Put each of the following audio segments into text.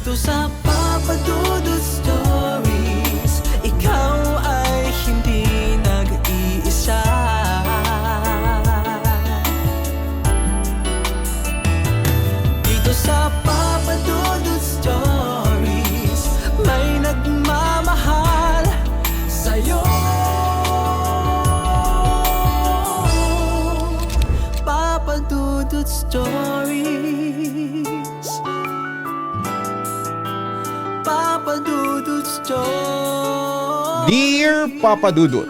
Dito sa Papa Dudut Stories, ikaw ay hindi nag-iisa. Dito sa Papa Dudut Stories, may nagmamahal sa'yo. Papa Dudut Stories, Papa Dudut Stories. Dear Papa Dudut,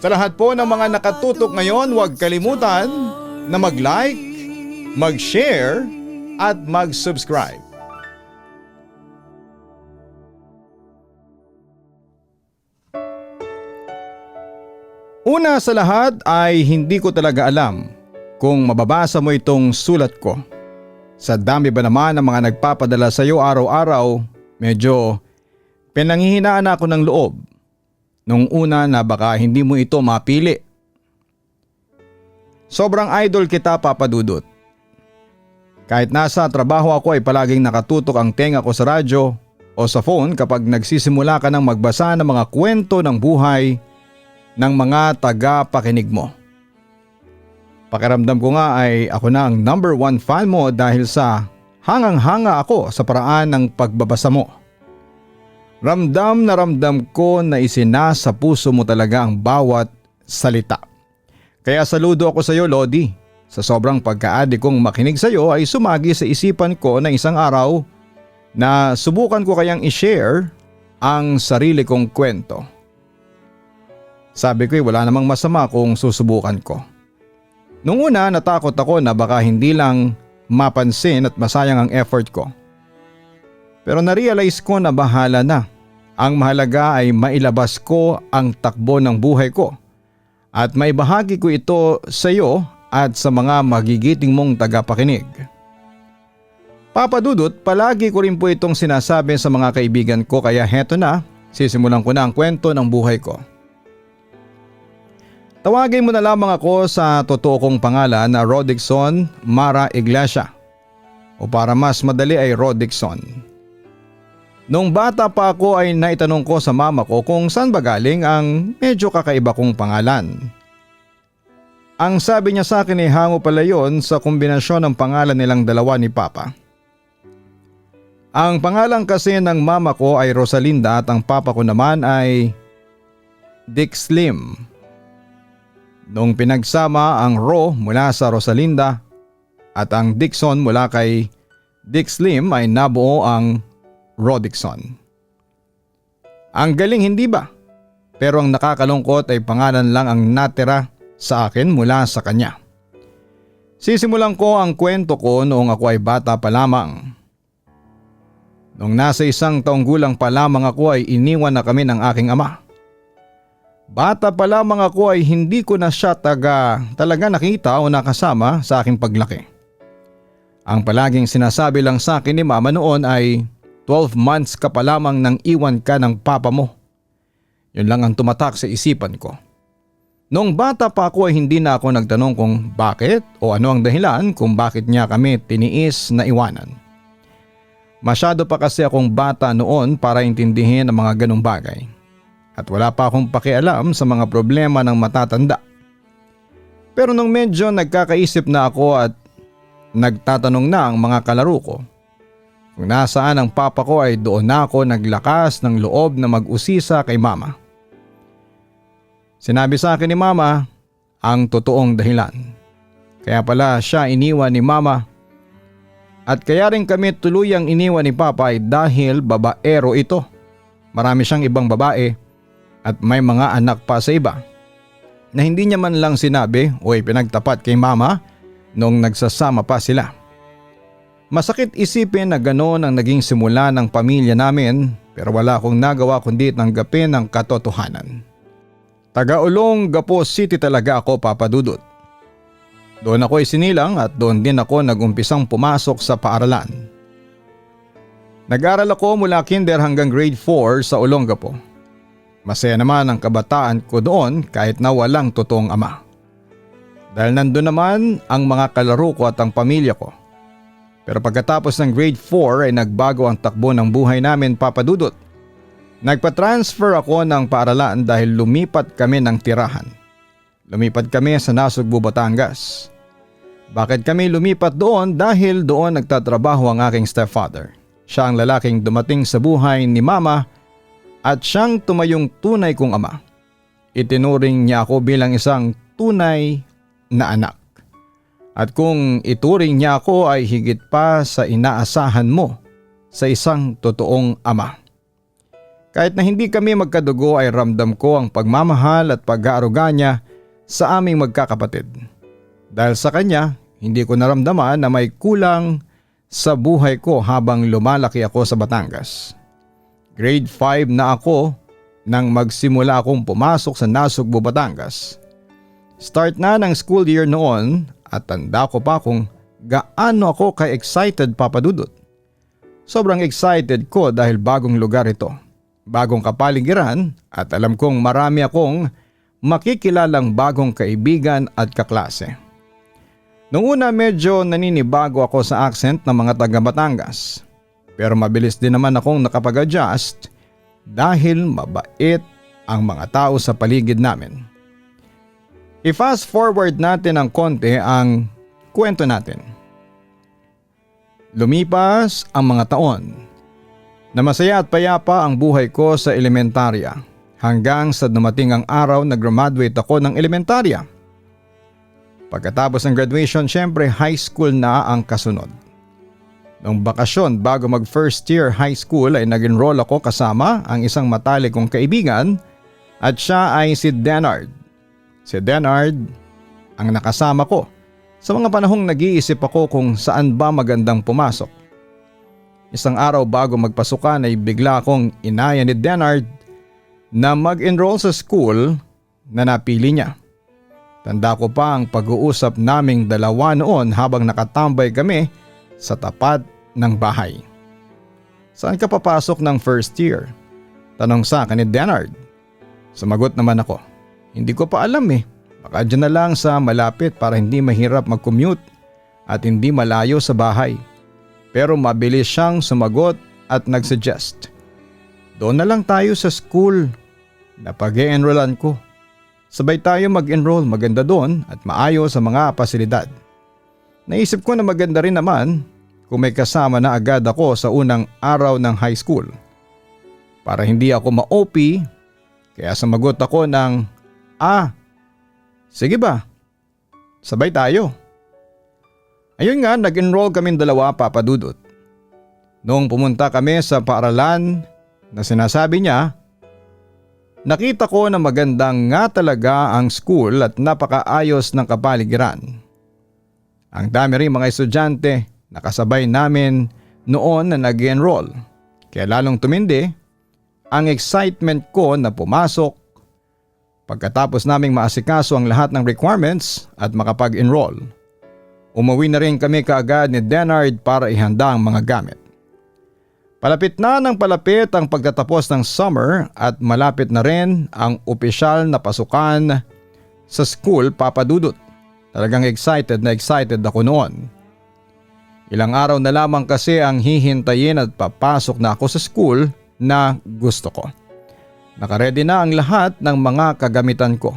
sa lahat po ng mga nakatutok ngayon, huwag kalimutan na mag-like, mag-share at mag-subscribe. Una sa lahat ay hindi ko talaga alam kung mababasa mo itong sulat ko. Sa dami ba naman ng mga nagpapadala sa iyo araw-araw, medyo pinanghihinaan ako ng loob nung una na baka hindi mo ito mapili. Sobrang idol kita, Papa Dudut. Kahit nasa trabaho ako ay palaging nakatutok ang tenga ko sa radyo o sa phone kapag nagsisimula ka ng magbasa ng mga kwento ng buhay ng mga taga-pakinig mo. Pakiramdam ko nga ay ako na ang number 1 fan mo dahil sa hangang-hanga ako sa paraan ng pagbabasa mo. Ramdam na ramdam ko na isinasa puso mo talaga ang bawat salita. Kaya saludo ako sa iyo, Lodi. Sa sobrang pagka-adik kong makinig sa iyo ay sumagi sa isipan ko na isang araw na subukan ko kayang i-share ang sarili kong kwento. Sabi ko wala namang masama kung susubukan ko. Nung una natakot ako na baka hindi lang mapansin at masayang ang effort ko. Pero na-realize ko na bahala na. Ang mahalaga ay mailabas ko ang takbo ng buhay ko at maibahagi ko ito sa iyo at sa mga magigiting mong tagapakinig. Papa Dudut, palagi ko rin po itong sinasabi sa mga kaibigan ko kaya heto na, sisimulan ko na ang kwento ng buhay ko. Tawagin mo na lamang ako sa totoo kong pangalan na Rodrickson Mara Iglesia o para mas madali ay Rodrickson. Nung bata pa ako ay naitanong ko sa mama ko kung saan ba galing ang medyo kakaiba kong pangalan. Ang sabi niya sa akin ay hango pala yon sa kombinasyon ng pangalan nilang dalawa ni Papa. Ang pangalan kasi ng mama ko ay Rosalinda at ang papa ko naman ay Dick Slim. Nung pinagsama ang Ro mula sa Rosalinda at ang Dixon mula kay Dick Slim ay nabuo ang Rodrickson. Ang galing, hindi ba? Pero ang nakakalungkot ay pangalan lang ang natira sa akin mula sa kanya. Sisimulan ko ang kwento ko noong ako ay bata pa lamang. Noong nasa 1 taong gulang pa lamang ako ay iniwan na kami ng aking ama. Bata pa lamang ako ay hindi ko na siya talaga nakita o nakasama sa aking paglaki. Ang palaging sinasabi lang sa akin ni mama noon ay 12 months ka pa lamang nang iwan ka ng papa mo. Yun lang ang tumatak sa isipan ko. Noong bata pa ako ay hindi na ako nagtanong kung bakit o ano ang dahilan kung bakit niya kami tiniis na iwanan. Masyado pa kasi akong bata noon para intindihin ang mga ganong bagay. At wala pa akong pakialam sa mga problema ng matatanda. Pero nung medyo nagkakaisip na ako at nagtatanong na ang mga kalaro ko, kung nasaan ang papa ko ay doon na ako naglakas ng loob na mag-usisa kay mama. Sinabi sa akin ni mama ang totoong dahilan. Kaya pala siya iniwan ni mama at kaya rin kami tuluyang iniwan ni papa ay dahil babaero ito. Marami siyang ibang babae at may mga anak pa sa iba na hindi niya man lang sinabi o ipinagtapat kay mama noong nagsasama pa sila. Masakit isipin na gano'n ang naging simula ng pamilya namin pero wala akong nagawa kundi tanggapin ang katotohanan. Taga-Ulong, Gapo City talaga ako, Papa Dudut. Doon ako isinilang at doon din ako nag-umpisang pumasok sa paaralan. Nag-aral ako mula kinder hanggang grade 4 sa Olongapo. Masaya naman ang kabataan ko doon kahit na walang totoong ama. Dahil nandun naman ang mga kalaro ko at ang pamilya ko. Pero pagkatapos ng grade 4 ay nagbago ang takbo ng buhay namin, Papa Dudut. Nagpa-transfer ako ng paaralan dahil lumipat kami ng tirahan. Lumipat kami sa Nasugbu, Batangas. Bakit kami lumipat doon? Dahil doon nagtatrabaho ang aking stepfather. Siya ang lalaking dumating sa buhay ni Mama at siyang tumayong tunay kong ama. Itinuring niya ako bilang isang tunay na anak. At kung ituring niya ako ay higit pa sa inaasahan mo sa isang totoong ama. Kahit na hindi kami magkadugo ay ramdam ko ang pagmamahal at pag-aaruga niya sa aming magkakapatid. Dahil sa kanya, hindi ko naramdaman na may kulang sa buhay ko habang lumalaki ako sa Batangas. Grade 5 na ako nang magsimula akong pumasok sa Nasugbu, Batangas. Start na ng school year noon at tanda ko pa kung gaano ako ka-excited, Papa Dudut. Sobrang excited ko dahil bagong lugar ito. Bagong kapaligiran at alam kong marami akong makikilalang bagong kaibigan at kaklase. Noong una medyo naninibago ako sa accent ng mga taga Batangas. Pero mabilis din naman akong nakapag-adjust dahil mabait ang mga tao sa paligid namin. I-fast forward natin ng konti ang kwento natin. Lumipas ang mga taon. Na masaya at payapa ang buhay ko sa elementarya hanggang sa dumating ang araw na graduate ako ng elementarya. Pagkatapos ng graduation, syempre high school na ang kasunod. Noong bakasyon bago mag first year high school ay nag-enroll ako kasama ang isang matalik kong kaibigan at siya ay si Denard. Si Denard ang nakasama ko sa mga panahong nag-iisip ako kung saan ba magandang pumasok. Isang araw bago magpasukan ay bigla akong inaya ni Denard na mag-enroll sa school na napili niya. Tanda ko pa ang pag-uusap naming dalawa noon habang nakatambay kami sa tapat ng bahay. Saan ka papasok ng first year? Tanong sa akin ni Denard. Sumagot naman ako. Hindi ko pa alam eh. Baka dyan na lang sa malapit para hindi mahirap mag-commute at hindi malayo sa bahay. Pero mabilis siyang sumagot at nagsuggest. Doon na lang tayo sa school na pag-e-enrollan ko. Sabay tayo mag-enroll, maganda doon at maayos sa mga pasilidad. Naisip ko na maganda rin naman kung may kasama na agad ako sa unang araw ng high school. Para hindi ako ma-OP, kaya sumagot ako ng, sige ba, sabay tayo. Ayun nga, nag-enroll kaming dalawa, Papa Dudut. Noong pumunta kami sa paaralan na sinasabi niya, nakita ko na magandang nga talaga ang school at napakaayos ng kapaligiran. Ang dami rin mga estudyante na kasabay namin noon na nag-enroll. Kaya lalong tumindi ang excitement ko na pumasok pagkatapos naming maasikaso ang lahat ng requirements at makapag-enroll. Umuwi na rin kami kaagad ni Denard para ihanda ang mga gamit. Palapit na ng palapit ang pagtatapos ng summer at malapit na rin ang opisyal na pasukan sa school, Papa Dudut. Talagang excited ako noon. Ilang araw na lamang kasi ang hihintayin at papasok na ako sa school na gusto ko. Nakaredy na ang lahat ng mga kagamitan ko.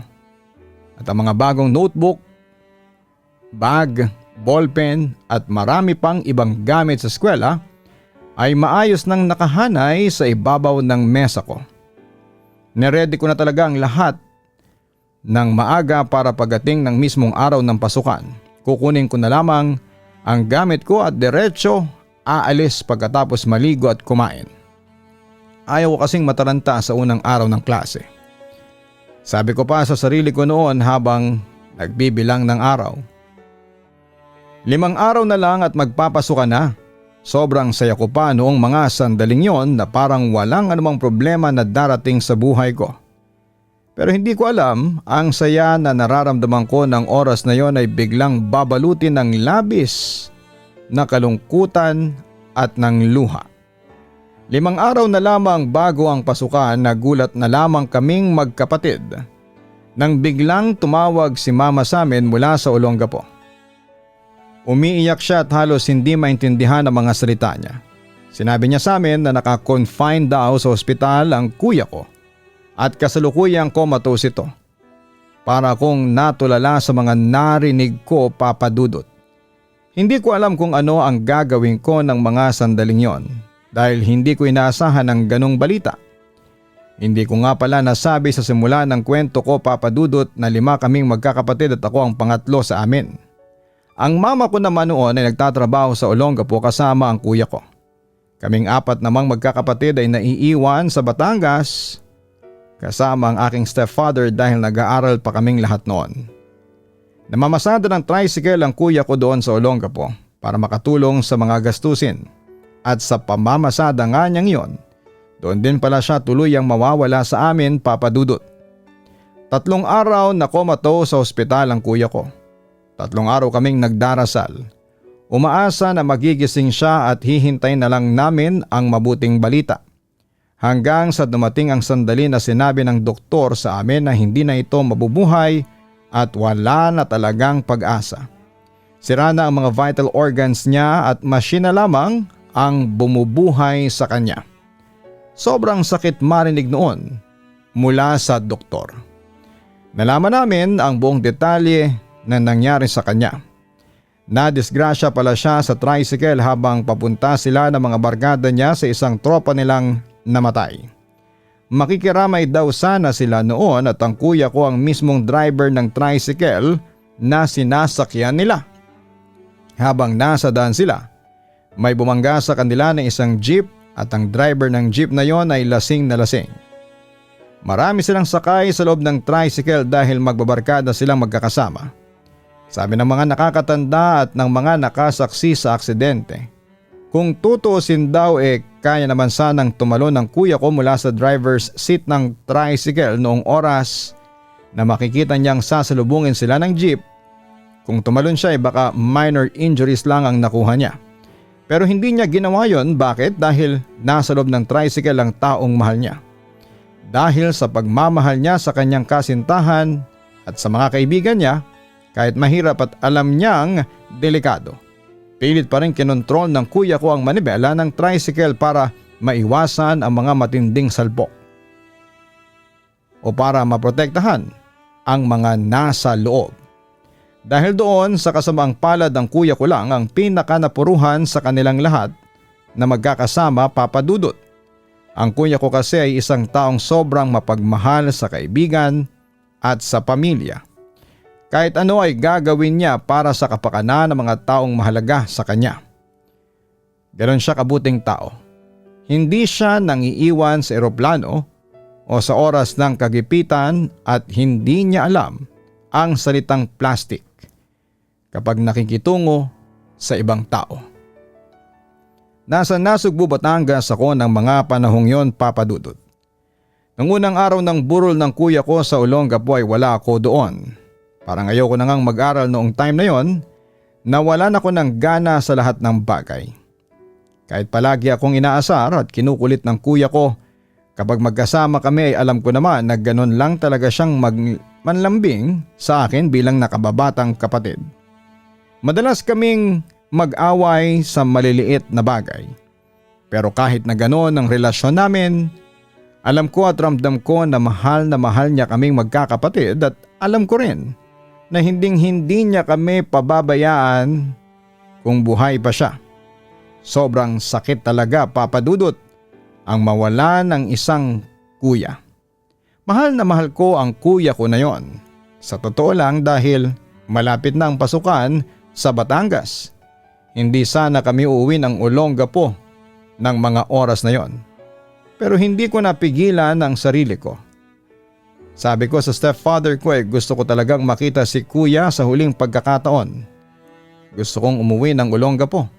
At ang mga bagong notebook, bag, ballpen at marami pang ibang gamit sa eskwela ay maayos nang nakahanay sa ibabaw ng mesa ko. Neredy ko na talaga ang lahat ng maaga para pagdating ng mismong araw ng pasukan. Kukunin ko na lamang ang gamit ko at diretso aalis pagkatapos maligo at kumain. Ayaw ko kasing mataranta sa unang araw ng klase. Sabi ko pa sa sarili ko noon habang nagbibilang ng araw. 5 araw na lang at magpapasukan na. Sobrang saya ko pa noong mga sandaling yon na parang walang anumang problema na darating sa buhay ko. Pero hindi ko alam, ang saya na nararamdaman ko ng oras na yon ay biglang babalutin ng labis na kalungkutan at ng luha. 5 araw na lamang bago ang pasukan, nagulat na lamang kaming magkapatid nang biglang tumawag si Mama sa amin mula sa Olongapo. Umiiyak siya at halos hindi maintindihan ang mga salita niya. Sinabi niya sa amin na naka-confine daw sa ospital ang kuya ko at kasalukuyang comatose ito. Para akong natulala sa mga narinig ko, Papa Dudut. Hindi ko alam kung ano ang gagawin ko ng mga sandaling yon dahil hindi ko inaasahan ang ganong balita. Hindi ko nga pala nasabi sa simula ng kwento ko, Papa Dudut, na 5 kaming magkakapatid at ako ang pangatlo sa amin. Ang mama ko naman noon ay nagtatrabaho sa Olongapo kasama ang kuya ko. Kaming 4 namang magkakapatid ay naiiwan sa Batangas kasama ang aking stepfather dahil nag-aaral pa kaming lahat noon. Namamasada ng tricycle ang kuya ko doon sa Olongapo para makatulong sa mga gastusin. At sa pamamasada nga niyang yon, doon din pala siya tuluyang mawawala sa amin, Papa Dudut. 3 araw na comatose sa ospital ang kuya ko. 3 araw kaming nagdarasal. Umaasa na magigising siya at hihintay na lang namin ang mabuting balita. Hanggang sa dumating ang sandali na sinabi ng doktor sa amin na hindi na ito mabubuhay at wala na talagang pag-asa. Sira na ang mga vital organs niya at masina lamang ang bumubuhay sa kanya. Sobrang sakit marinig noon mula sa doktor. Nalaman namin ang buong detalye na nangyari sa kanya. Nadisgrasya pala siya sa tricycle habang papunta sila ng mga barkada niya sa isang tropa nilang namatay. Makikiramay daw sana sila noon at ang kuya ko ang mismong driver ng tricycle na sinasakyan nila. Habang nasa daan sila, may bumangga sa kanila na isang jeep at ang driver ng jeep na yon ay lasing na lasing. Marami silang sakay sa loob ng tricycle dahil magbabarkada silang magkakasama. Sabi ng mga nakakatanda at ng mga nakasaksi sa aksidente, kung tutuusin daw kaya naman sanang tumalon ng kuya ko mula sa driver's seat ng tricycle noong oras na makikita niyang sasalubungin sila ng jeep. Kung tumalon siya baka minor injuries lang ang nakuha niya. Pero hindi niya ginawa yon. Bakit? Dahil nasa loob ng tricycle ang taong mahal niya. Dahil sa pagmamahal niya sa kanyang kasintahan at sa mga kaibigan niya, kahit mahirap at alam niyang delikado, pilit pa rin kinontrol ng kuya ko ang manibela ng tricycle para maiwasan ang mga matinding salpok o para maprotektahan ang mga nasa loob. Dahil doon sa kasamaang palad ang kuya ko lang ang pinakanapuruhan sa kanilang lahat na magkakasama, Papa Dudut. Ang kuya ko kasi ay isang taong sobrang mapagmahal sa kaibigan at sa pamilya. Kahit ano ay gagawin niya para sa kapakanan ng mga taong mahalaga sa kanya. Ganon siya kabuting tao. Hindi siya nangiiwan sa eroplano o sa oras ng kagipitan at hindi niya alam ang salitang plastic kapag nakikitungo sa ibang tao. Nasa Nasugbu, Batangas ako ng mga panahong yon, Papa Dudut. Nang unang araw ng burol ng kuya ko sa Olongapo ay wala ako doon. Parang ayoko na ngang mag-aral noong time na yon, nawalan ako ng gana sa lahat ng bagay. Kahit palagi akong inaasar at kinukulit ng kuya ko, kapag magkasama kami ay alam ko naman na ganon lang talaga siyang manlambing sa akin bilang nakababatang kapatid. Madalas kaming mag-away sa maliliit na bagay. Pero kahit na ganon ang relasyon namin, alam ko at ramdam ko na mahal niya kaming magkakapatid at alam ko rin na hindi niya kami pababayaan kung buhay pa siya. Sobrang sakit talaga, Papa Dudut, ang mawala ng isang kuya. Mahal na mahal ko ang kuya ko na yon. Sa totoo lang dahil malapit na ang pasukan sa Batangas. Hindi sana kami uuwi ng Olongapo ng mga oras na yon. Pero hindi ko napigilan ang sarili ko. Sabi ko sa stepfather ko gusto ko talagang makita si kuya sa huling pagkakataon. Gusto kong umuwi ng Olongapo.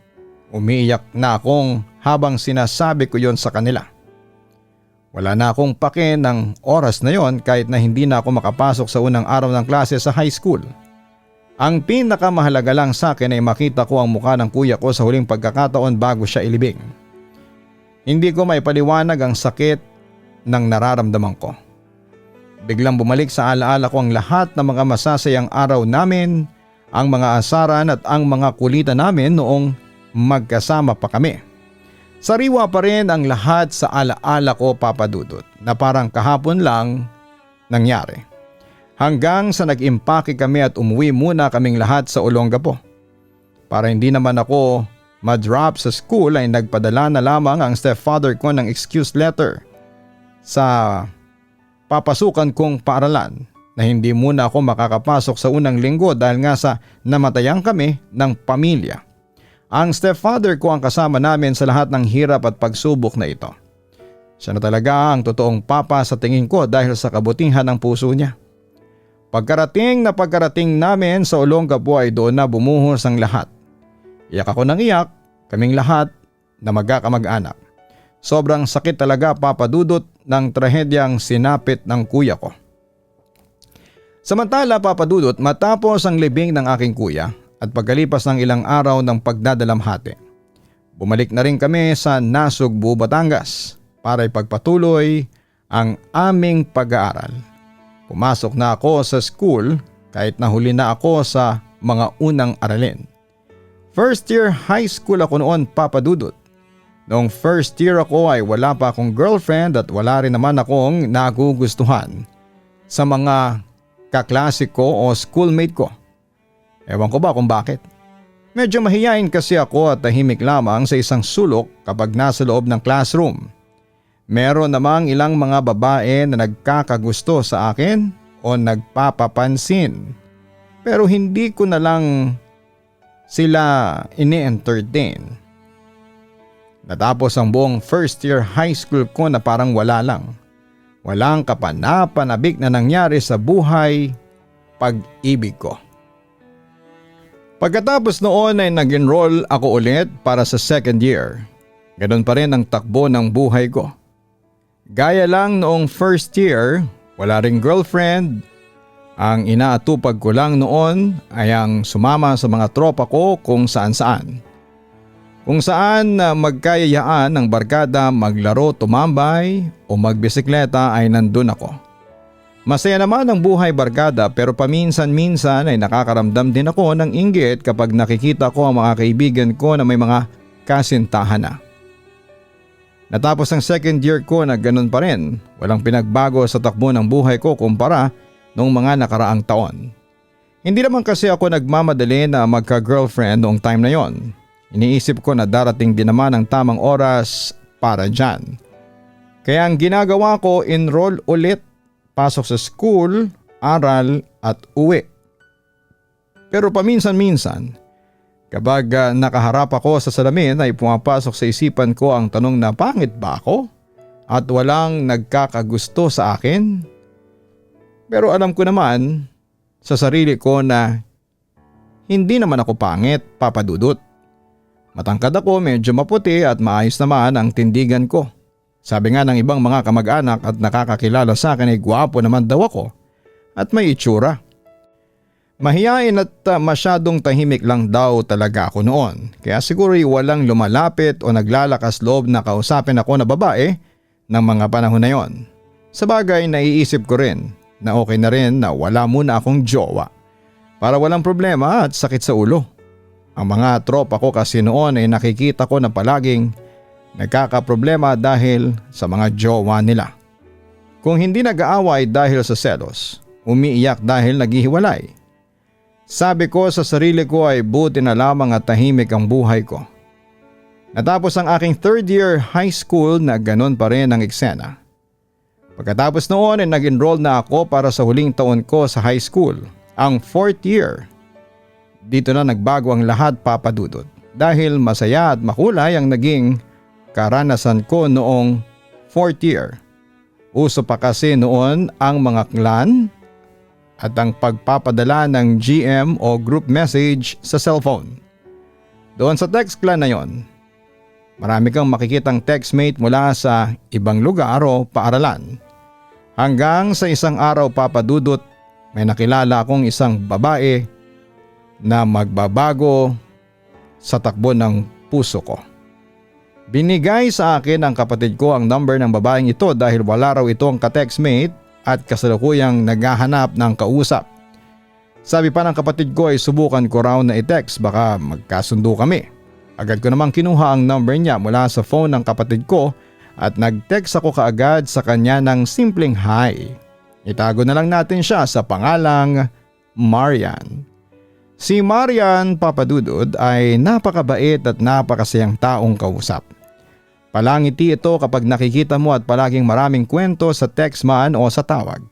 Umiiyak na akong habang sinasabi ko yon sa kanila. Wala na akong pake ng oras na yon kahit na hindi na ako makapasok sa unang araw ng klase sa high school. Ang pinakamahalaga lang sa akin ay makita ko ang mukha ng kuya ko sa huling pagkakataon bago siya ilibing. Hindi ko maipaliwanag ang sakit ng nararamdaman ko. Biglang bumalik sa alaala ko ang lahat ng mga masasayang araw namin ang mga asaran at ang mga kulitan namin noong magkasama pa kami. Sariwa pa rin ang lahat sa alaala ko, Papa Dudut, na parang kahapon lang nangyari. Hanggang sa nag-impake kami at umuwi muna kaming lahat sa Olongapo. Para hindi naman ako ma-drop sa school ay nagpadala na lamang ang stepfather ko ng excuse letter sa papasukan kong paaralan na hindi muna ako makakapasok sa unang linggo dahil nga sa namatayan kami ng pamilya. Ang stepfather ko ang kasama namin sa lahat ng hirap at pagsubok na ito. Siya na talaga ang totoong papa sa tingin ko dahil sa kabutihan ng puso niya. Pagkarating namin sa Olongapo ay doon na bumuhos ang lahat. Iyak ako ng iyak, kaming lahat na magkakamag-anak. Sobrang sakit talaga, Papa Dudut, ng trahedyang sinapit ng kuya ko. Samantala, Papa Dudut, matapos ang libing ng aking kuya at pagkalipas ng ilang araw ng pagdadalamhati, bumalik na rin kami sa Nasugbu, Batangas para ipagpatuloy ang aming pag-aaral. Pumasok na ako sa school kahit nahuli na ako sa mga unang aralin. First year high school ako noon, Papa Dudut. Noong first year ako ay wala pa akong girlfriend at wala rin naman akong nagugustuhan sa mga kaklase ko o schoolmate ko. Ewan ko ba kung bakit. Medyo mahiyain kasi ako at tahimik lamang sa isang sulok kapag nasa loob ng classroom. Meron namang ilang mga babae na nagkakagusto sa akin o nagpapapansin. Pero hindi ko na lang sila ini-entertain. Natapos ang buong first year high school ko na parang wala lang. Walang kapanapanabik na nangyari sa buhay pag-ibig ko. Pagkatapos noon ay nag-enroll ako ulit para sa second year. Ganon pa rin ang takbo ng buhay ko. Gaya lang noong first year, wala ring girlfriend. Ang inaatupag ko lang noon ay ang sumama sa mga tropa ko kung saan-saan. Kung saan magkayayaan ng barkada maglaro, tumambay o magbisikleta ay nandun ako. Masaya naman ang buhay barkada pero paminsan-minsan ay nakakaramdam din ako ng inggit kapag nakikita ko ang mga kaibigan ko na may mga kasintahan na. Natapos ang second year ko na ganun pa rin, walang pinagbago sa takbo ng buhay ko kumpara noong mga nakaraang taon. Hindi naman kasi ako nagmamadali na magka-girlfriend noong time na yon. Iniisip ko na darating din naman ang tamang oras para dyan. Kaya ang ginagawa ko, enroll ulit, pasok sa school, aral at uwi. Pero paminsan-minsan, kapag nakaharap ako sa salamin ay pumapasok sa isipan ko ang tanong na pangit ba ako? At walang nagkakagusto sa akin? Pero alam ko naman sa sarili ko na hindi naman ako pangit, Papa Dudut. Matangkad ako, medyo maputi at maayos naman ang tindigan ko. Sabi nga ng ibang mga kamag-anak at nakakakilala sa akin ay gwapo naman daw ako at may itsura. Mahiyain at masyadong tahimik lang daw talaga ako noon. Kaya siguro walang lumalapit o naglalakas loob na kausapin ako na babae ng mga panahon na yon. Sa bagay, naiisip ko rin na okay na rin na wala muna akong jowa para walang problema at sakit sa ulo. Ang mga tropa ko kasi noon ay nakikita ko na palaging nagkakaproblema dahil sa mga jowa nila. Kung hindi nag-aaway dahil sa selos, umiiyak dahil naghihiwalay. Sabi ko sa sarili ko ay buti na lamang at tahimik ang buhay ko. Natapos ang aking third year high school na ganun pa rin ang eksena. Pagkatapos noon ay nag-enroll na ako para sa huling taon ko sa high school, ang fourth year. Dito na nagbago ang lahat, Papa Dudut, dahil masaya at makulay ang naging karanasan ko noong fourth year. Uso pa kasi noon ang mga clan at ang pagpapadala ng GM o group message sa cellphone. Doon sa text clan na yon, marami kang makikitang textmate mula sa ibang lugar o paaralan. Hanggang sa isang araw, Papa Dudut, may nakilala akong isang babae na magbabago sa takbo ng puso ko. Binigay sa akin ng kapatid ko ang number ng babaeng ito dahil wala raw itong ka-textmate at kasalukuyang naghahanap ng kausap. Sabi pa ng kapatid ko ay subukan ko raw na i-text, baka magkasundo kami. Agad ko namang kinuha ang number niya mula sa phone ng kapatid ko at nag-text ako kaagad sa kanya ng simpleng hi. Itago na lang natin siya sa pangalang Marian. Si Marian, Papa Dudut, ay napakabait at napakasayang taong kausap. Palangiti ito kapag nakikita mo at palaging maraming kwento sa text man o sa tawag.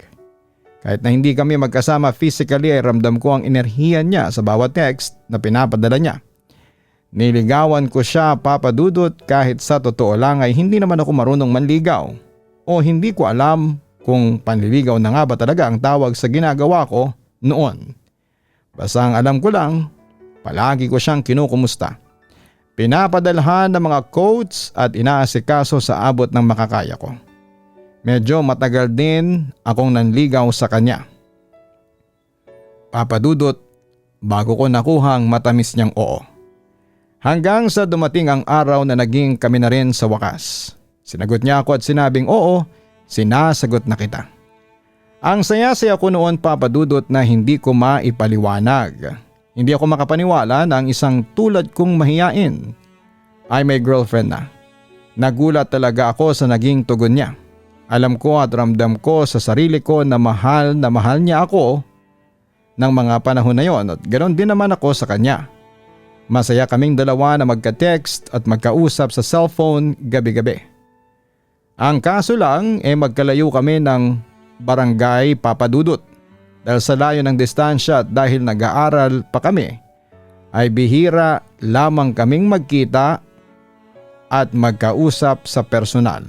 Kahit na hindi kami magkasama physically ay ramdam ko ang enerhiya niya sa bawat text na pinapadala niya. Niligawan ko siya, Papa Dudut, kahit sa totoo lang ay hindi naman ako marunong manligaw o hindi ko alam kung panliligaw na nga ba talaga ang tawag sa ginagawa ko noon. Basta ang alam ko lang, palagi ko siyang kinukumusta. Pinapadalhan ng mga quotes at inaasikaso sa abot ng makakaya ko. Medyo matagal din akong nanligaw sa kanya. Papa Dudut, bago ko nakuha ang matamis niyang oo. Hanggang sa dumating ang araw na naging kami na rin sa wakas. Sinagot niya ako at sinabing oo, sinasagot na kita. Ang saya-saya ko noon, Papa Dudut, na hindi ko maipaliwanag. Hindi ako makapaniwala na ang isang tulad kong mahiyain ay may girlfriend na. Nagulat talaga ako sa naging tugon niya. Alam ko at ramdam ko sa sarili ko na mahal niya ako ng mga panahon na yon at ganoon din naman ako sa kanya. Masaya kaming dalawa na magka-text at magkausap sa cellphone gabi-gabi. Ang kaso lang magkalayo kami ng barangay, Papa Dudut. Dahil sa layo ng distansya at dahil nag-aaral pa kami, ay bihira lamang kaming magkita at magkausap sa personal.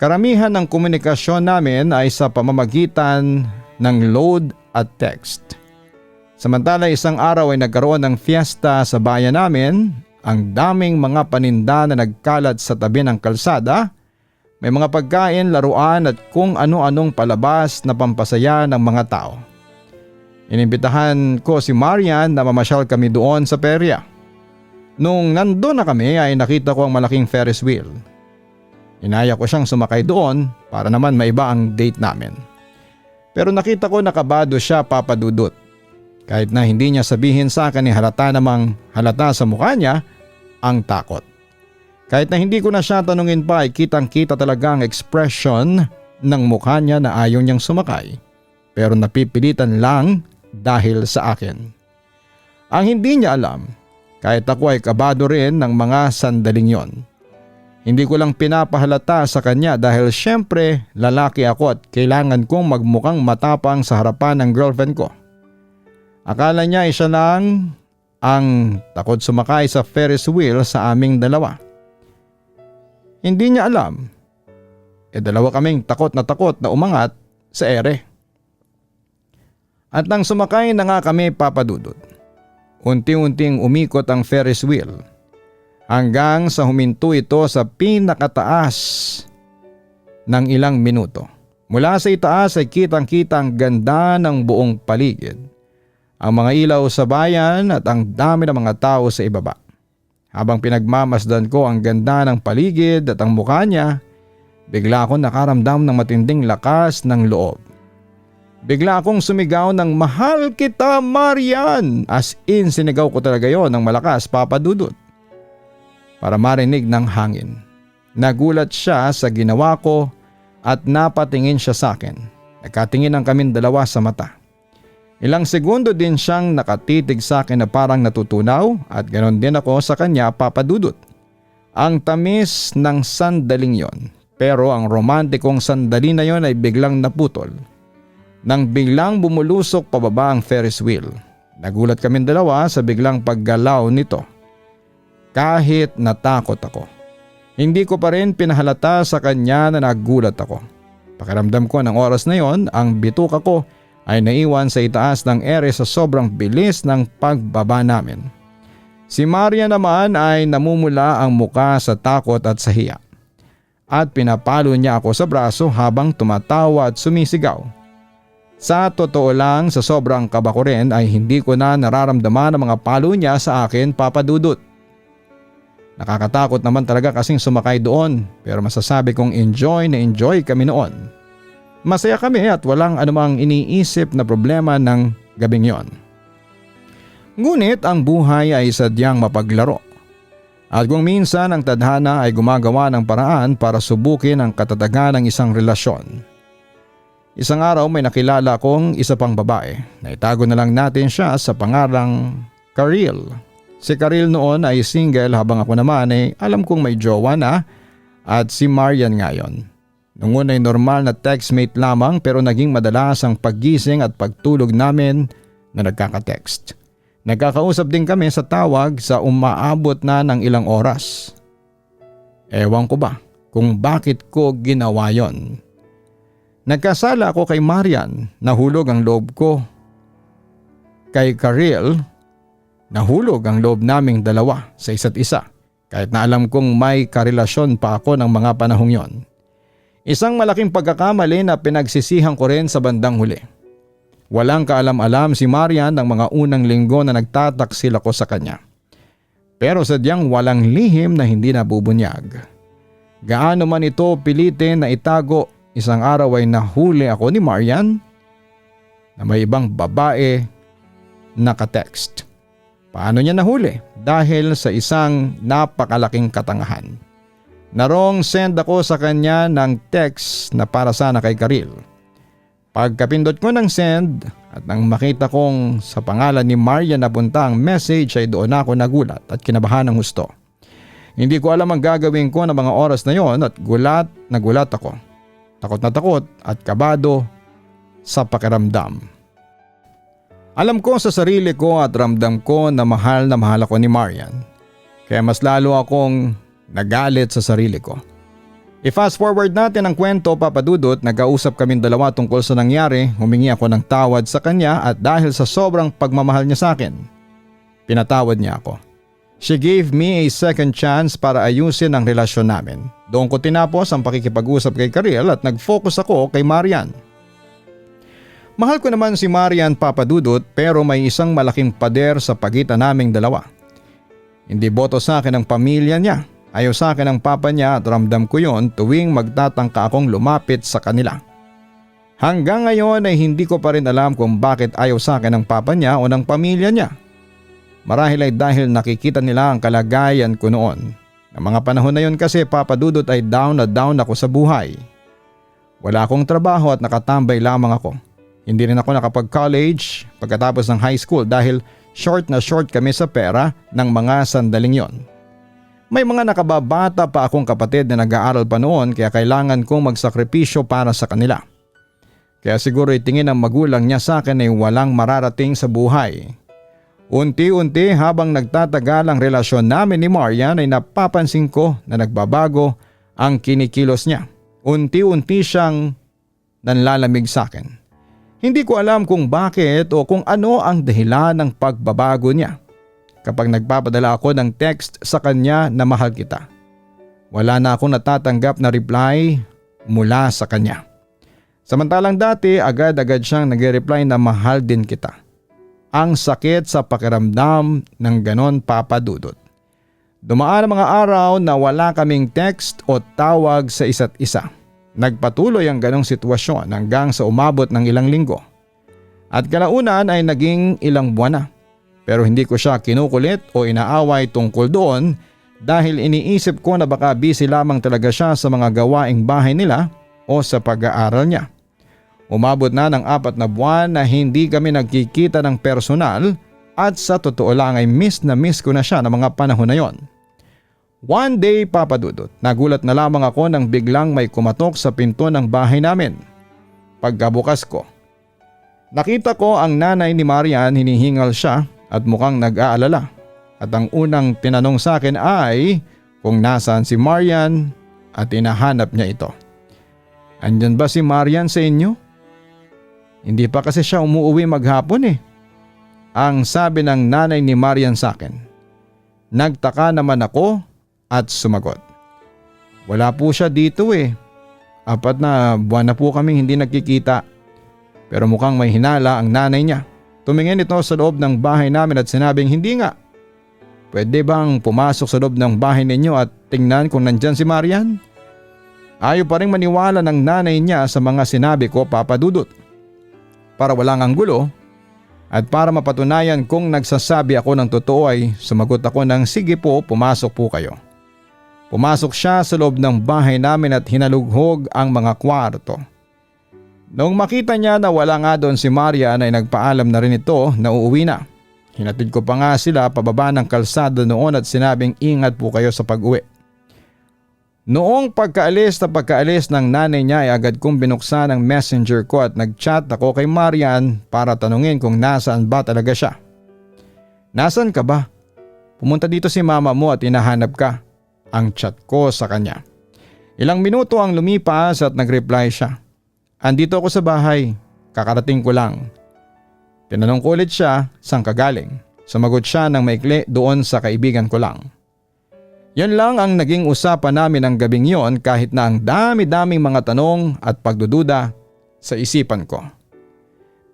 Karamihan ng komunikasyon namin ay sa pamamagitan ng load at text. Samantala isang araw ay nagkaroon ng fiesta sa bayan namin. Ang daming mga paninda na nagkalat sa tabi ng kalsada. May mga pagkain, laruan at kung ano-anong palabas na pampasaya ng mga tao. Inimbitahan ko si Marian na mamasyal kami doon sa perya. Nung nandun na kami ay nakita ko ang malaking Ferris wheel. Inaya ko siyang sumakay doon para naman maiba ang date namin. Pero nakita ko nakabado siya, Papa Dudut. Kahit na hindi niya sabihin sa akin halata namang halata sa mukha niya ang takot. Kahit na hindi ko na siya tanungin pa ay kitang-kita talaga ang expression ng mukha niya na ayaw niyang sumakay. Pero napipilitan lang dahil sa akin. Ang hindi niya alam, kahit ako ay kabado rin ng mga sandaling yon. Hindi ko lang pinapahalata sa kanya dahil syempre lalaki ako at kailangan kong magmukhang matapang sa harapan ng girlfriend ko. Akala niya siya lang ang takot sumakay sa Ferris wheel sa aming dalawa. Hindi niya alam. Dalawa kaming takot na umangat sa ere. At nang sumakay na nga kami, Papa Dudut, unti-unting umikot ang Ferris wheel hanggang sa huminto ito sa pinakataas ng ilang minuto. Mula sa itaas ay kitang-kita ang ganda ng buong paligid, ang mga ilaw sa bayan at ang dami ng mga tao sa ibaba. Habang pinagmamasdan ko ang ganda ng paligid at ang mukha niya, bigla akong nakaramdam ng matinding lakas ng loob. Bigla akong sumigaw ng mahal kita, Marian! As in sinigaw ko talaga yon ng malakas, Papa Dudut. Para marinig ng hangin. Nagulat siya sa ginawa ko at napatingin siya sa akin. Nagkatingin ang kaming dalawa sa mata. Ilang segundo din siyang nakatitig sa akin na parang natutunaw at ganoon din ako sa kanya, Papa Dudut. Ang tamis ng sandaling yon, pero ang romantikong sandali na yon ay biglang naputol. Nang biglang bumulusok pababa ang Ferris wheel. Nagulat kaming dalawa sa biglang paggalaw nito. Kahit natakot ako, hindi ko pa rin pinahalata sa kanya na nagulat ako. Pakiramdam ko ng oras na yon, ang bituka ko ay naiwan sa itaas ng ere sa sobrang bilis ng pagbaba namin. Si Maria naman ay namumula ang muka sa takot at sa hiya. At pinapalo niya ako sa braso habang tumatawa at sumisigaw. Sa totoo lang, sa sobrang kaba ko rin ay hindi ko na nararamdaman ang mga palo niya sa akin, Papa Dudut. Nakakatakot naman talaga kasing sumakay doon, pero masasabi kong enjoy na enjoy kami noon. Masaya kami at walang anumang iniisip na problema ng gabing yon. Ngunit ang buhay ay sadyang mapaglaro. At kung minsan ang tadhana ay gumagawa ng paraan para subukin ang katatagan ng isang relasyon. Isang araw may nakilala akong isa pang babae na itago na lang natin siya sa pangalang Karil. Si Karil noon ay single habang ako naman ay alam kong may jowa na at si Marian ngayon. Noong una ay normal na textmate lamang pero naging madalas ang paggising at pagtulog namin na nagkaka-text. Nagkakausap din kami sa tawag sa umaabot na ng ilang oras. Ewan ko ba kung bakit ko ginawa yon. Nagkasala ako kay Marian, nahulog ang loob ko. Kay Karil, nahulog ang loob naming dalawa sa isa't isa kahit na alam kong may karelasyon pa ako ng mga panahong yon. Isang malaking pagkakamali na pinagsisihan ko rin sa bandang huli. Walang kaalam-alam si Marian ng mga unang linggo na nagtataksil ako sa kanya. Pero sadyang walang lihim na hindi nabubunyag. Gaano man ito pilitin na itago, isang araw ay nahuli ako ni Marian na may ibang babae naka-text. Paano niya nahuli? Dahil sa isang napakalaking katangahan. Narong send ako sa kanya ng text na para sana kay Karil. Pagkapindot ko ng send at nang makita kong sa pangalan ni Marian napunta ang message ay doon ako nagulat at kinabahan ng husto. Hindi ko alam ang gagawin ko ng mga oras na yon at gulat na gulat ako. Takot na takot at kabado sa pakiramdam. Alam ko sa sarili ko at ramdam ko na mahal ako ni Marian. Kaya mas lalo akong nagalit sa sarili ko. I-fast forward natin ang kwento, Papa Dudut. Nag-ausap kaming dalawa tungkol sa nangyari. Humingi ako ng tawad sa kanya at dahil sa sobrang pagmamahal niya sa akin, pinatawad niya ako. She gave me a second chance para ayusin ang relasyon namin. Doon ko tinapos ang pakikipag-usap kay Karil at nag-focus ako kay Marian. Mahal ko naman si Marian, Papa Dudut, pero may isang malaking pader sa pagitan naming dalawa. Hindi boto sa akin ang pamilya niya. Ayaw sa akin ang papa niya at ramdam ko yon tuwing magtatangka akong lumapit sa kanila. Hanggang ngayon ay hindi ko pa rin alam kung bakit ayaw sa akin ng papa niya o ng pamilya niya. Marahil ay dahil nakikita nila ang kalagayan ko noon. Ng mga panahon na yon kasi, Papa Dudut, ay down na down ako sa buhay. Wala akong trabaho at nakatambay lamang ako. Hindi rin ako nakapag-college pagkatapos ng high school dahil short na short kami sa pera ng mga sandaling yon. May mga nakababata pa akong kapatid na nag-aaral pa noon kaya kailangan kong magsakripisyo para sa kanila. Kaya siguro tingin ng magulang niya sa akin ay walang mararating sa buhay. Unti-unti habang nagtatagal ang relasyon namin ni Marian ay napapansin ko na nagbabago ang kinikilos niya. Unti-unti siyang nanlalamig sa akin. Hindi ko alam kung bakit o kung ano ang dahilan ng pagbabago niya. Kapag nagpapadala ako ng text sa kanya na mahal kita, wala na akong natatanggap na reply mula sa kanya. Samantalang dati agad-agad siyang nag-reply na mahal din kita. Ang sakit sa pakiramdam ng ganon, Papa Dudut. Dumaan ang mga araw na wala kaming text o tawag sa isa't isa. Nagpatuloy ang ganong sitwasyon hanggang sa umabot ng ilang linggo. At kalaunan ay naging ilang buwan na. Pero hindi ko siya kinukulit o inaaway tungkol doon dahil iniisip ko na baka busy lamang talaga siya sa mga gawaing bahay nila o sa pag-aaral niya. Umabot na ng 4 na buwan na hindi kami nagkikita ng personal at sa totoo lang ay miss ko na siya ng mga panahon na yon. One day, Papa Dudut, nagulat na lamang ako nang biglang may kumatok sa pinto ng bahay namin. Pagkabukas ko, nakita ko ang nanay ni Marian, hinihingal siya at mukhang nag-aalala. At ang unang tinanong sa akin ay kung nasaan si Marian at hinahanap niya ito. Andyan ba si Marian sa inyo? Hindi pa kasi siya umuwi maghapon eh. Ang sabi ng nanay ni Marian sa akin. Nagtaka naman ako at sumagot. Wala po siya dito eh. 4 na buwan na po kaming hindi nagkikita. Pero mukhang may hinala ang nanay niya. Tumingin ito sa loob ng bahay namin at sinabing hindi nga. Pwede bang pumasok sa loob ng bahay ninyo at tingnan kung nandyan si Marian? Ayaw pa rin maniwala ng nanay niya sa mga sinabi ko, Papa Dudut. Para walang anggulo, At para mapatunayan kung nagsasabi ako ng totoo ay sumagot ako ng sige po, pumasok po kayo. Pumasok siya sa loob ng bahay namin at hinalughog ang mga kwarto. Noong makita niya na wala nga doon si Marian ay nagpaalam na rin ito na uuwi na. Hinatid ko pa nga sila pababa ng kalsada noon at sinabing ingat po kayo sa pag-uwi. Noong pagkaalis ng nanay niya ay agad kong binuksan ang messenger ko at nag-chat ako kay Marian para tanungin kung nasaan ba talaga siya. Nasaan ka ba? Pumunta dito si mama mo at hinahanap ka. Ang chat ko sa kanya. Ilang minuto ang lumipas at nag-reply siya. Andito ako sa bahay, kakarating ko lang. Tinanong ko ulit siya, saan ka galing? Sumagot siya ng maikli, doon sa kaibigan ko lang. Yan lang ang naging usapan namin ng gabing yon kahit na ang dami-daming mga tanong at pagdududa sa isipan ko.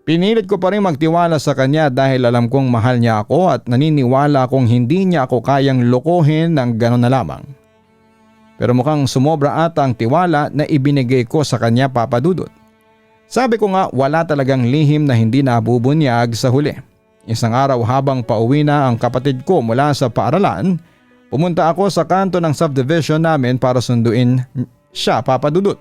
Pinilit ko pa rin magtiwala sa kanya dahil alam kong mahal niya ako at naniniwala kong hindi niya ako kayang lokohin ng gano'n na lamang. Pero mukhang sumobra ata ang tiwala na ibinigay ko sa kanya, Papa Dudut. Sabi ko nga wala talagang lihim na hindi nabubunyag sa huli. Isang araw habang pauwi na ang kapatid ko mula sa paaralan, pumunta ako sa kanto ng subdivision namin para sunduin siya, Papa Dudut.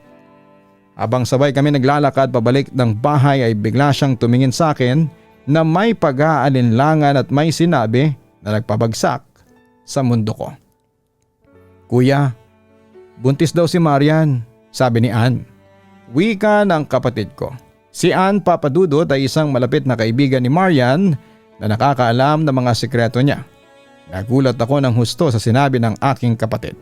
Habang sabay kami naglalakad pabalik ng bahay ay bigla siyang tumingin sa akin na may pag-aalinlangan at may sinabi na nagpabagsak sa mundo ko. Kuya, buntis daw si Marian, sabi ni Ann. Wika ng kapatid ko. Si Ann, Papa Dudut, ay isang malapit na kaibigan ni Marian na nakakaalam ng mga sikreto niya. Nagulat ako ng husto sa sinabi ng aking kapatid.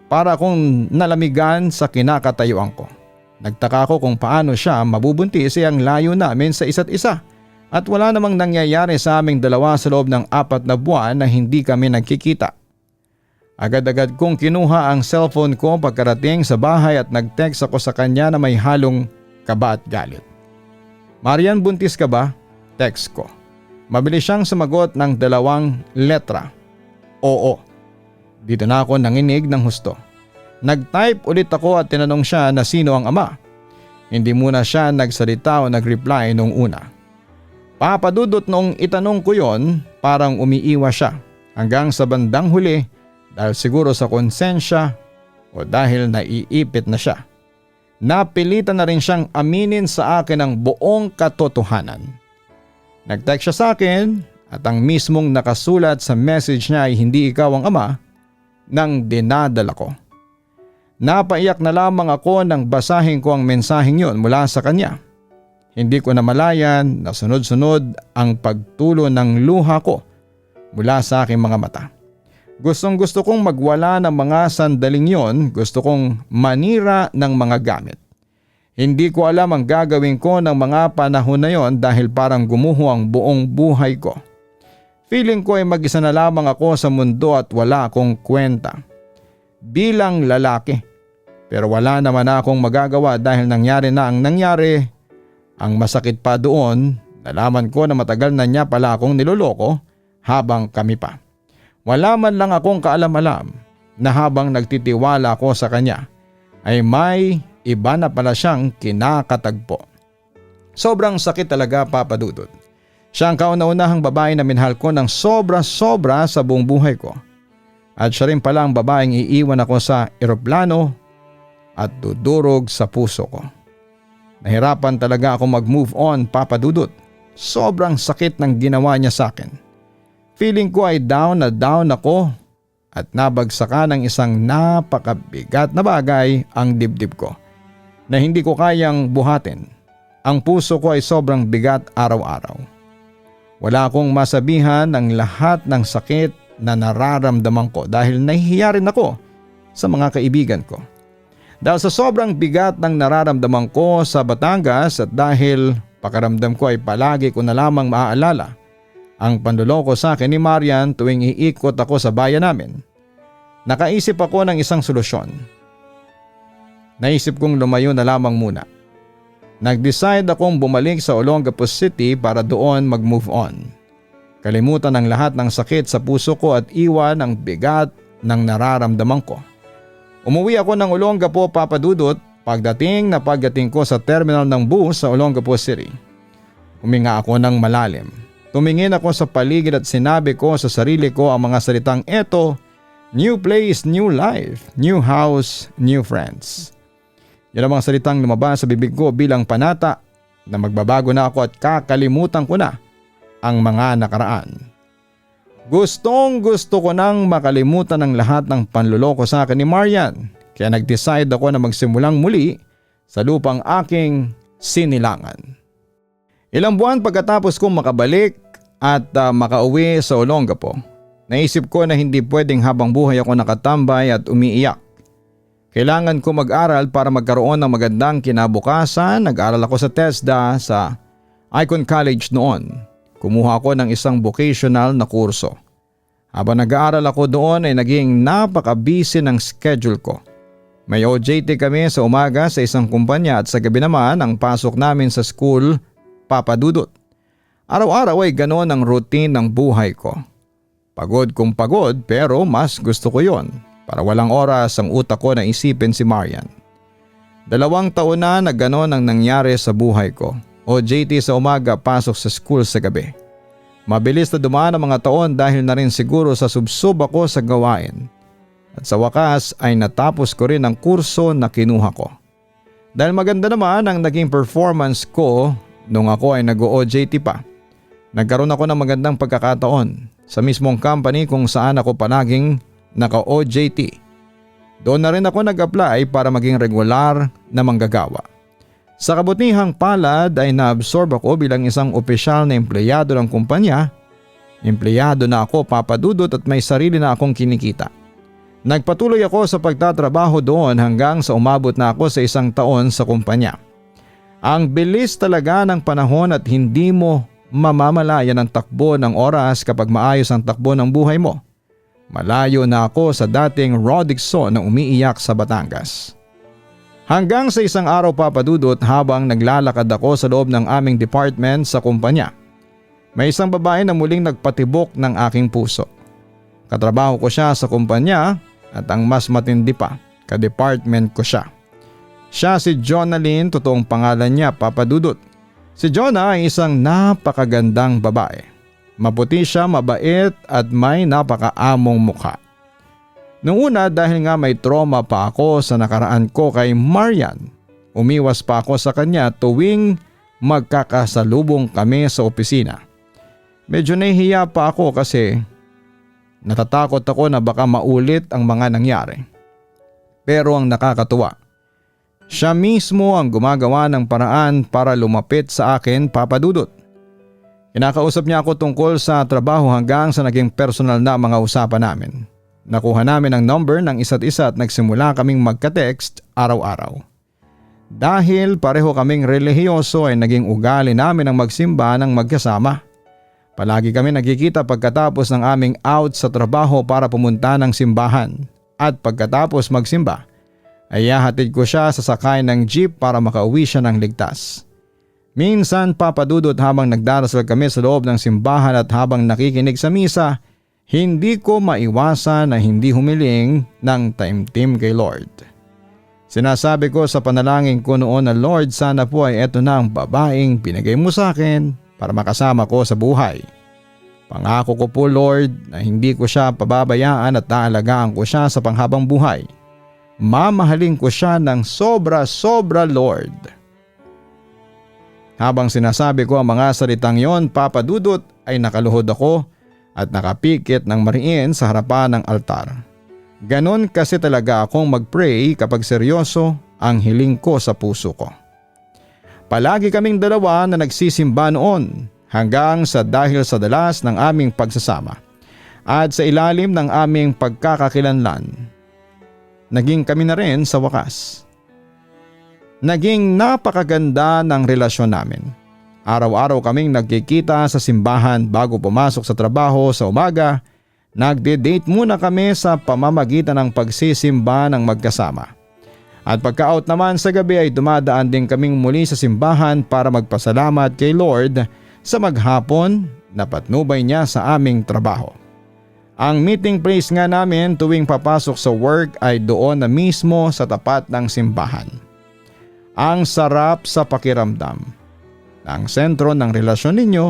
Para akong nalamigan sa kinakatayuan ko. Nagtaka ko kung paano siya mabubuntis ang layo namin sa isa't isa at wala namang nangyayari sa aming dalawa sa loob ng 4 na buwan na hindi kami nagkikita. Agad-agad kong kinuha ang cellphone ko pagkarating sa bahay at nag-text ako sa kanya na may halong kaba at galit. Marian, buntis ka ba? Text ko. Mabilis siyang sumagot ng 2 letra. Oo. Dito na ako nanginig ng husto. Nag-type ulit ako at tinanong siya na sino ang ama. Hindi muna siya nagsalita o nag-reply nung una. Papa Dudut, noong itanong ko yon, parang umiiwas siya hanggang sa bandang huli dahil siguro sa konsensya o dahil naiipit na siya. Napilitan na rin siyang aminin sa akin ang buong katotohanan. Nag-text siya sa akin at ang mismong nakasulat sa message niya ay hindi ikaw ang ama ng dinadala ko. Napaiyak na lamang ako nang basahin ko ang mensaheng yon mula sa kanya. Hindi ko namalayan na sunod-sunod ang pagtulo ng luha ko mula sa aking mga mata. Gustong-gusto kong magwala ng mga sandaling yon, gusto kong manira ng mga gamit. Hindi ko alam ang gagawin ko ng mga panahon na yon dahil parang gumuho ang buong buhay ko. Feeling ko ay mag-isa na lamang ako sa mundo at wala akong kwenta. Bilang lalaki. Pero wala naman akong magagawa dahil nangyari na ang nangyari. Ang masakit pa doon, nalaman ko na matagal na niya pala akong niloloko habang kami pa. Wala man lang akong kaalam-alam na habang nagtitiwala ako sa kanya ay may iba na pala siyang kinakatagpo. Sobrang sakit talaga, Papa Dudut. Siya ang kauna-unahang babae na minahal ko ng sobra-sobra sa buong buhay ko. At siya rin pala ang babaeng iiwan ako sa eroplano at dudurog sa puso ko. Nahirapan talaga ako mag-move on, Papa Dudut. Sobrang sakit ng ginawa niya sa akin. Feeling ko ay down na down ako at nabagsakan ng isang napakabigat na bagay ang dibdib ko na hindi ko kayang buhatin. Ang puso ko ay sobrang bigat araw-araw. Wala akong masabihan ng lahat ng sakit na nararamdaman ko dahil nahihiya rin ako sa mga kaibigan ko. Dahil sa sobrang bigat ng nararamdaman ko sa Batangas at dahil pakaramdam ko ay palagi ko na lamang maaalala ang panloloko sa akin ni Marian tuwing iikot ako sa bayan namin. Nakaisip ako ng isang solusyon. Naisip kong lumayo na lamang muna. Nag-decide akong bumalik sa Olongapo City para doon mag-move on. Kalimutan ang lahat ng sakit sa puso ko at iwan ang bigat ng nararamdaman ko. Umuwi ako ng Olongapo, Papa Dudut, pagdating ko sa terminal ng bus sa Olongapo City. Huminga ako ng malalim. Tumingin ako sa paligid at sinabi ko sa sarili ko ang mga salitang eto, new place, new life, new house, new friends. Yan ang mga salitang lumabas sa bibig ko bilang panata na magbabago na ako at kakalimutan ko na ang mga nakaraan. Gustong gusto ko nang makalimutan ang lahat ng panluloko sa akin ni Marian, kaya nag-decide ako na magsimulang muli sa lupang aking sinilangan. Ilang buwan pagkatapos kong makabalik at makauwi sa Olongapo, naisip ko na hindi pwedeng habang buhay ako nakatambay at umiiyak. Kailangan ko mag-aral para magkaroon ng magandang kinabukasan. Nag-aral ako sa TESDA sa Icon College noon. Kumuha ako ng isang vocational na kurso. Habang nag-aaral ako doon ay naging napaka-busy ng schedule ko. May OJT kami sa umaga sa isang kumpanya at sa gabi naman ang pasok namin sa school, Papa Dudut. Araw-araw ay ganoon ang routine ng buhay ko. Pagod kung pagod pero mas gusto ko yon para walang oras ang utak ko na isipin si Marian. 2 taon na ganoon ang nangyari sa buhay ko. OJT sa umaga, pasok sa school sa gabi. Mabilis na dumaan ang mga taon dahil na rin siguro sa subsob ako sa gawain. At sa wakas ay natapos ko rin ang kurso na kinuha ko. Dahil maganda naman ang naging performance ko nung ako ay nag-OJT pa. Nagkaroon ako ng magandang pagkakataon sa mismong company kung saan ako palaging naka-OJT. Doon na rin ako nag-apply para maging regular na manggagawa. Sa kabutihang palad ay naabsorb ako bilang isang opisyal na empleyado ng kumpanya. Empleyado na ako, Papa Dudut, at may sarili na akong kinikita. Nagpatuloy ako sa pagtatrabaho doon hanggang sa umabot na ako sa 1 taon sa kumpanya. Ang bilis talaga ng panahon at hindi mo mamamalayan ang takbo ng oras kapag maayos ang takbo ng buhay mo. Malayo na ako sa dating Rodixon na umiiyak sa Batangas. Hanggang sa isang araw, Papa Dudut, habang naglalakad ako sa loob ng aming department sa kumpanya, may isang babae na muling nagpatibok ng aking puso. Katrabaho ko siya sa kumpanya at ang mas matindi pa, ka-department ko siya. Siya si Jonalyn, totoong pangalan niya, Papa Dudut. Si Jonah ay isang napakagandang babae. Maputi siya, mabait at may napakaamong mukha. Noong una dahil nga may trauma pa ako sa nakaraan ko kay Marian, umiwas pa ako sa kanya tuwing magkakasalubong kami sa opisina. Medyo nahihiya pa ako kasi natatakot ako na baka maulit ang mga nangyari. Pero ang nakakatuwa, siya mismo ang gumagawa ng paraan para lumapit sa akin, Papa Dudut. Kinakausap niya ako tungkol sa trabaho hanggang sa naging personal na mga usapan namin. Nakuha namin ang number ng isa't isa at nagsimula kaming magka-text araw-araw. Dahil pareho kaming relihiyoso ay naging ugali namin ang magsimba ng magkasama. Palagi kami nagkikita pagkatapos ng aming out sa trabaho para pumunta ng simbahan. At pagkatapos magsimba, ay hahatid ko siya sa sakay ng jeep para makauwi siya ng ligtas. Minsan, Papa Dudut, habang nagdarasal kami sa loob ng simbahan at habang nakikinig sa misa, hindi ko maiwasan na hindi humiling ng taimtim kay Lord. Sinasabi ko sa panalangin ko noon na Lord, sana po ay eto na ang babaeng binigay mo sa akin para makasama ko sa buhay. Pangako ko po, Lord, na hindi ko siya pababayaan at taalagaan ko siya sa panghabang buhay. Mamahalin ko siya ng sobra-sobra, Lord. Habang sinasabi ko ang mga salitang yon, Papa Dudut, ay nakaluhod ako at nakapikit ng mariin sa harapan ng altar. Ganon kasi talaga akong mag-pray kapag seryoso ang hiling ko sa puso ko. Palagi kaming dalawa na nagsisimba noon hanggang sa dahil sa dalas ng aming pagsasama at sa ilalim ng aming pagkakakilanlan. Naging kami na rin sa wakas. Naging napakaganda ng relasyon namin. Araw-araw kaming nagkikita sa simbahan bago pumasok sa trabaho sa umaga. Nagde-date muna kami sa pamamagitan ng pagsisimba ng magkasama. At pagka-out naman sa gabi ay dumadaan din kaming muli sa simbahan para magpasalamat kay Lord sa maghapon na patnubay niya sa aming trabaho. Ang meeting place nga namin tuwing papasok sa work ay doon na mismo sa tapat ng simbahan. Ang sarap sa pakiramdam. na ang sentro ng relasyon ninyo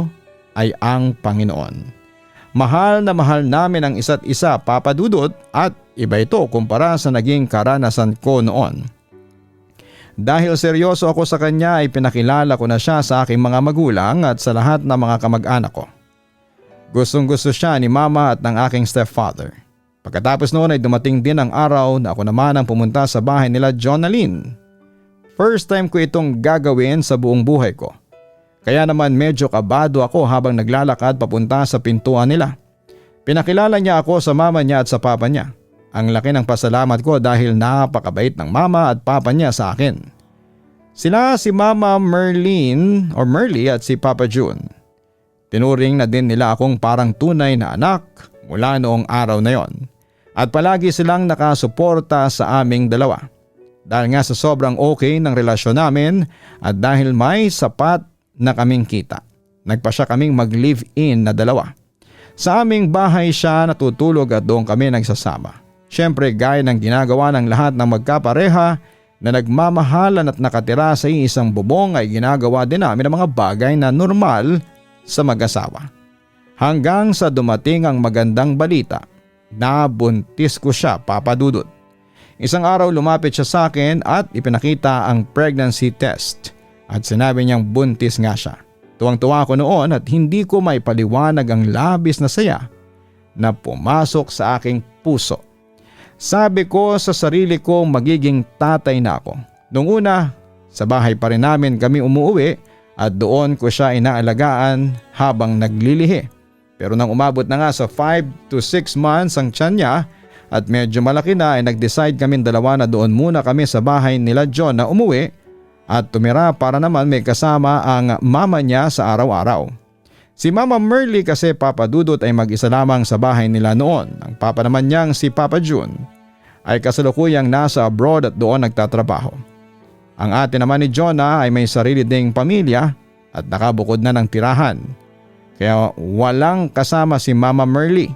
ay ang Panginoon. Mahal na mahal namin ang isa't isa, Papa Dudut, at iba ito kumpara sa naging karanasan ko noon. Dahil seryoso ako sa kanya ay pinakilala ko na siya sa aking mga magulang at sa lahat ng mga kamag-anak ko. Gustong gusto siya ni Mama at ng aking stepfather. Pagkatapos noon ay dumating din ang araw na ako naman ang pumunta sa bahay nila Jonalyn. First time ko itong gagawin sa buong buhay ko. Kaya naman medyo kabado ako habang naglalakad papunta sa pintuan nila. Pinakilala niya ako sa mama niya at sa papa niya. Ang laki ng pasalamat ko dahil napakabait ng mama at papa niya sa akin. Sila si Mama Merly at si Papa June. Tinuring na din nila akong parang tunay na anak mula noong araw na yon. At palagi silang nakasuporta sa aming dalawa. Dahil nga sa sobrang okay ng relasyon namin at dahil may sapat na kaming kita. Nagpa siya kaming mag-live-in na dalawa. Sa aming bahay siya natutulog at doon kami nagsasama. Siyempre gaya ng ginagawa ng lahat ng magkapareha na nagmamahalan at nakatira sa isang bubong ay ginagawa din namin ang mga bagay na normal sa mag-asawa. Hanggang sa dumating ang magandang balita, nabuntis ko siya, Papa Dudut. Isang araw lumapit siya sa akin at ipinakita ang pregnancy test. At sinabi niyang buntis nga siya. Tuwang-tuwa ako noon at hindi ko maipaliwanag ang labis na saya na pumasok sa aking puso. Sabi ko sa sarili ko magiging tatay na ako. Noong una, sa bahay pa rin namin kami umuwi at doon ko siya inaalagaan habang naglilihi. Pero nang umabot na nga sa 5 to 6 months ang tiyan niya at medyo malaki na ay nag-decide kami dalawa na doon muna kami sa bahay nila John na umuwi at tumira para naman may kasama ang mama niya sa araw-araw. Si Mama Merly kasi, Papa Dudut, ay mag-isa lamang sa bahay nila noon. Ang papa naman niyang si Papa June ay kasalukuyang nasa abroad at doon nagtatrabaho. Ang ate naman ni Jonah ay may sarili ding pamilya at nakabukod na ng tirahan. Kaya walang kasama si Mama Merly.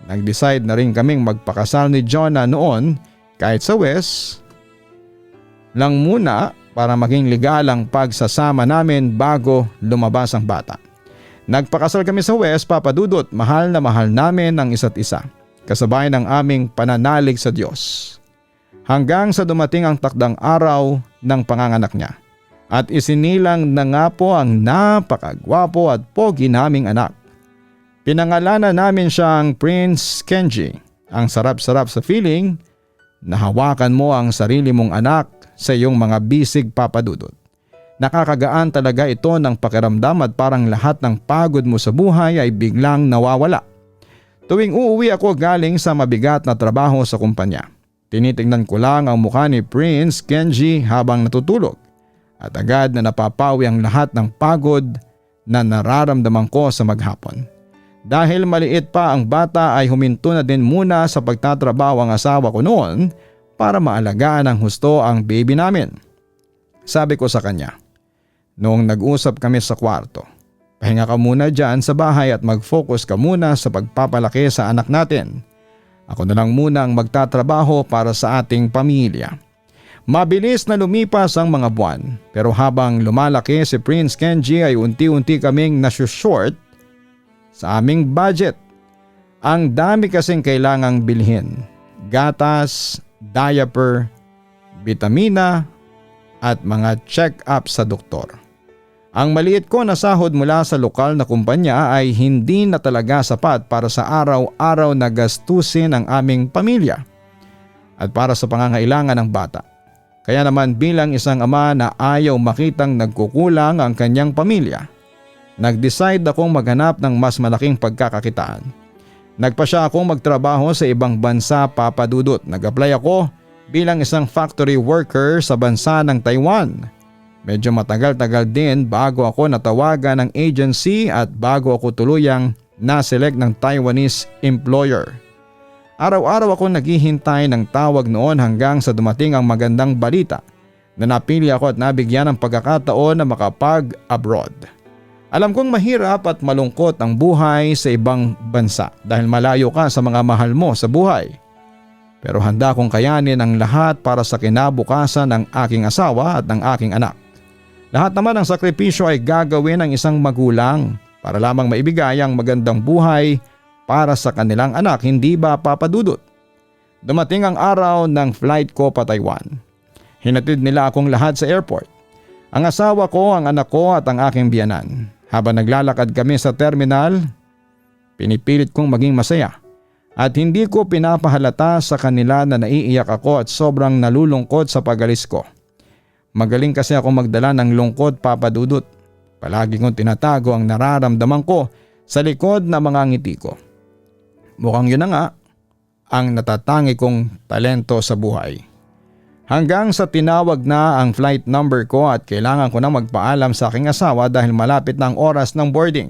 Nag-decide na rin kaming magpakasal ni Jonah noon kahit sa West lang muna para maging legal ang pagsasama namin bago lumabas ang bata. Nagpakasal kami sa West, Papa Dudut. Mahal na mahal namin ang isa't isa, kasabay ng aming pananalig sa Diyos. Hanggang sa dumating ang takdang araw ng panganganak niya. At isinilang na nga po ang napakagwapo at pogi naming anak. Pinangalanan namin siyang Prince Kenji. Ang sarap-sarap sa feeling na hawakan mo ang sarili mong anak sa iyong mga bisig, Papa Dudut. Nakakagaan talaga ito ng pakiramdam at parang lahat ng pagod mo sa buhay ay biglang nawawala. Tuwing uuwi ako galing sa mabigat na trabaho sa kumpanya, tinitingnan ko lang ang mukha ni Prince Kenji habang natutulog at agad na napapawi ang lahat ng pagod na nararamdaman ko sa maghapon. Dahil maliit pa ang bata ay huminto na din muna sa pagtatrabaho ang asawa ko noon para maalagaan ng husto ang baby namin. Sabi ko sa kanya, noong nag-usap kami sa kwarto, pahinga ka muna dyan sa bahay at mag-focus ka muna sa pagpapalaki sa anak natin. Ako na lang muna ang magtatrabaho para sa ating pamilya. Mabilis na lumipas ang mga buwan, pero habang lumalaki si Prince Kenji ay unti-unti kaming nasushort sa aming budget. Ang dami kasing kailangang bilhin. Gatas, diaper, vitamina at mga check-up sa doktor. Ang maliit ko na sahod mula sa lokal na kumpanya ay hindi na talaga sapat para sa araw-araw na gastusin ang aming pamilya at para sa pangangailangan ng bata. Kaya naman bilang isang ama na ayaw makitang nagkukulang ang kanyang pamilya, nag-decide akong maghanap ng mas malaking pagkakakitaan. Nagpa siya akong magtrabaho sa ibang bansa, Papa Dudut. Nag-apply ako bilang isang factory worker sa bansa ng Taiwan. Medyo matagal-tagal din bago ako natawagan ng agency at bago ako tuluyang na-select ng Taiwanese employer. Araw-araw ako naghihintay ng tawag noon hanggang sa dumating ang magandang balita na napili ako at nabigyan ng pagkakataon na makapag-abroad. Alam kong mahirap at malungkot ang buhay sa ibang bansa dahil malayo ka sa mga mahal mo sa buhay. Pero handa kong kayanin ang lahat para sa kinabukasan ng aking asawa at ng aking anak. Lahat naman ng sakripisyo ay gagawin ng isang magulang para lamang maibigay ang magandang buhay para sa kanilang anak, hindi ba Papa Dudut? Dumating ang araw ng flight ko pa Taiwan. Hinatid nila akong lahat sa airport. Ang asawa ko, ang anak ko at ang aking biyanan. Habang naglalakad kami sa terminal, pinipilit kong maging masaya at hindi ko pinapahalata sa kanila na naiiyak ako at sobrang nalulungkot sa pag-alis ko. Magaling kasi ako magdala ng lungkot, Papa Dudut. Palagi kong tinatago ang nararamdaman ko sa likod ng mga ngiti ko. Mukhang yun na nga ang natatangi kong talento sa buhay. Hanggang sa tinawag na ang flight number ko at kailangan ko na magpaalam sa aking asawa dahil malapit na ang oras ng boarding.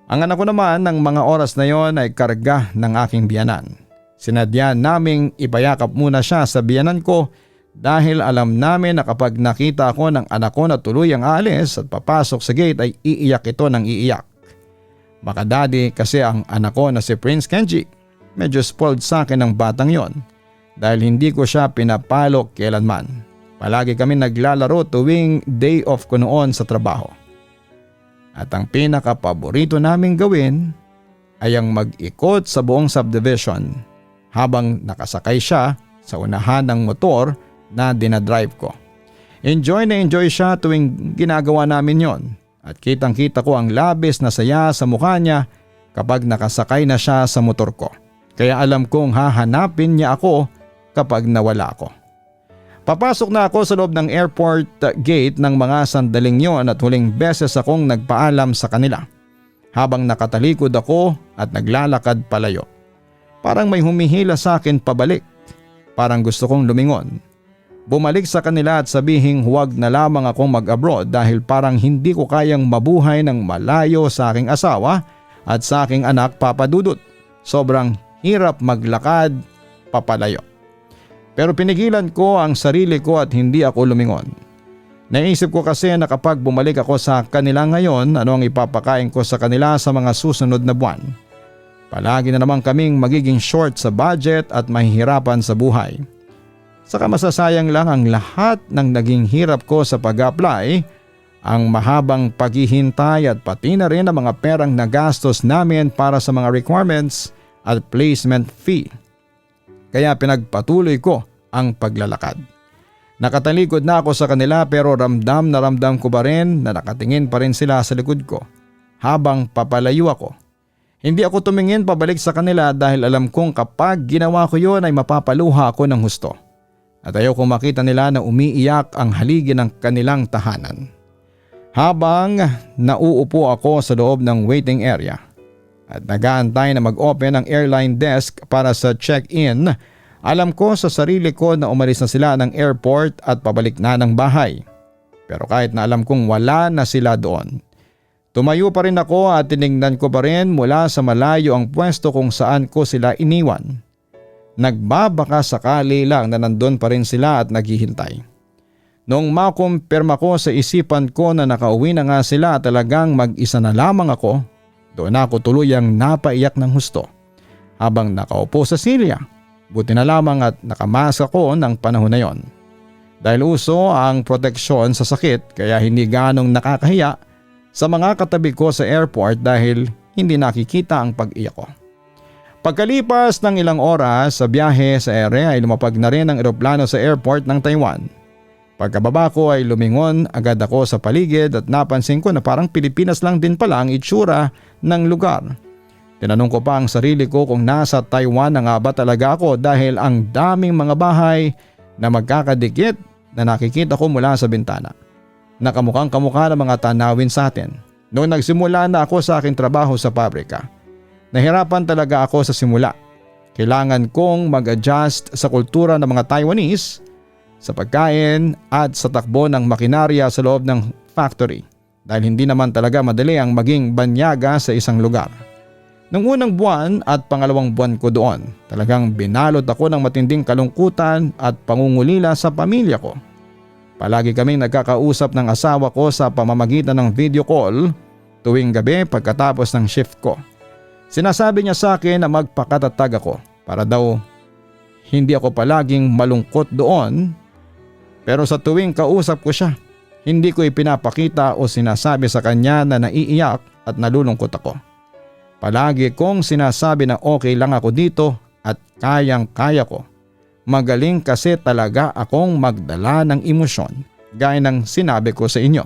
Ang anak ko naman ng mga oras na yon ay karga ng aking biyanan. Sinadya naming ipayakap muna siya sa biyanan ko dahil alam namin na kapag nakita ko ng anak ko na tuloy ang aalis at papasok sa gate ay iiyak ito ng iiyak. Makadadi kasi ang anak ko na si Prince Kenji. Medyo spoiled sa akin ng batang yon. Dahil hindi ko siya pinapalok kailanman. Palagi kami naglalaro tuwing day off ko noon sa trabaho. At ang pinaka-paborito naming gawin ay ang mag-ikot sa buong subdivision habang nakasakay siya sa unahan ng motor na dinadrive ko. Enjoy na enjoy siya tuwing ginagawa namin yon at kitang-kita ko ang labis na saya sa mukha niya kapag nakasakay na siya sa motor ko. Kaya alam kong hahanapin niya ako kapag nawala ako. Papasok na ako sa loob ng airport gate ng mga sandaling yon at huling beses akong nagpaalam sa kanila habang nakatalikod ako at naglalakad palayo. Parang may humihila sa akin pabalik. Parang gusto kong lumingon. Bumalik sa kanila at sabihing huwag na lamang akong mag-abroad dahil parang hindi ko kayang mabuhay ng malayo sa aking asawa at sa aking anak, Papa Dudut. Sobrang hirap maglakad papalayo. Pero pinigilan ko ang sarili ko at hindi ako lumingon. Naisip ko kasi na kapag bumalik ako sa kanila ngayon, ano ang ipapakain ko sa kanila sa mga susunod na buwan. Palagi na naman kaming magiging short sa budget at mahihirapan sa buhay. Saka masasayang lang ang lahat ng naging hirap ko sa pag-apply, ang mahabang paghihintay at pati na rin ang mga perang nagastos namin para sa mga requirements at placement fee. Kaya pinagpatuloy ko ang paglalakad. Nakatalikod na ako sa kanila pero ramdam na ramdam ko pa rin na nakatingin pa rin sila sa likod ko habang papalayo ako. Hindi ako tumingin pabalik sa kanila dahil alam kong kapag ginawa ko yon ay mapapaluha ako ng husto. At ayaw kong makita nila na umiiyak ang haligi ng kanilang tahanan. Habang nauupo ako sa loob ng waiting area at nag-aantay na mag-open ang airline desk para sa check-in, alam ko sa sarili ko na umalis na sila ng airport at pabalik na ng bahay. Pero kahit na alam kong wala na sila doon, tumayo pa rin ako at tinignan ko pa rin mula sa malayo ang pwesto kung saan ko sila iniwan. Nagbabaka sakali lang na nandun pa rin sila at naghihintay. Noong makumpirma ko sa isipan ko na nakauwi na nga sila at talagang mag-isa na lamang ako, doon ako tuluyang napaiyak ng husto habang nakaupo sa silya. Buti na lamang at nakamask ako ng panahon na yon. Dahil uso ang proteksyon sa sakit kaya hindi ganong nakakahiya sa mga katabi ko sa airport dahil hindi nakikita ang pag-iyak ko. Pagkalipas ng ilang oras sa biyahe sa ere ay lumapag na rin ang eroplano sa airport ng Taiwan. Pagkababa ko ay lumingon agad ako sa paligid at napansin ko na parang Pilipinas lang din pala ang itsura ng lugar. Tinanong ko pa ang sarili ko kung nasa Taiwan na nga ba talaga ako dahil ang daming mga bahay na magkakadikit na nakikita ko mula sa bintana. Nakamukhang kamukha ng mga tanawin sa atin. Noong nagsimula na ako sa aking trabaho sa pabrika, nahirapan talaga ako sa simula. Kailangan kong mag-adjust sa kultura ng mga Taiwanese, sa pagkain at sa takbo ng makinarya sa loob ng factory dahil hindi naman talaga madali ang maging banyaga sa isang lugar. Noong unang buwan at pangalawang buwan ko doon, talagang binalot ako ng matinding kalungkutan at pangungulila sa pamilya ko. Palagi kaming nagkakausap ng asawa ko sa pamamagitan ng video call tuwing gabi pagkatapos ng shift ko. Sinasabi niya sa akin na magpakatatag ako para daw hindi ako palaging malungkot doon. Pero sa tuwing kausap ko siya, Hindi ko ipinapakita o sinasabi sa kanya na naiiyak at nalulungkot ako. Palagi kong sinasabi na okay lang ako dito at kayang-kaya ko. Magaling kasi talaga akong magdala ng emosyon gaya ng sinabi ko sa inyo.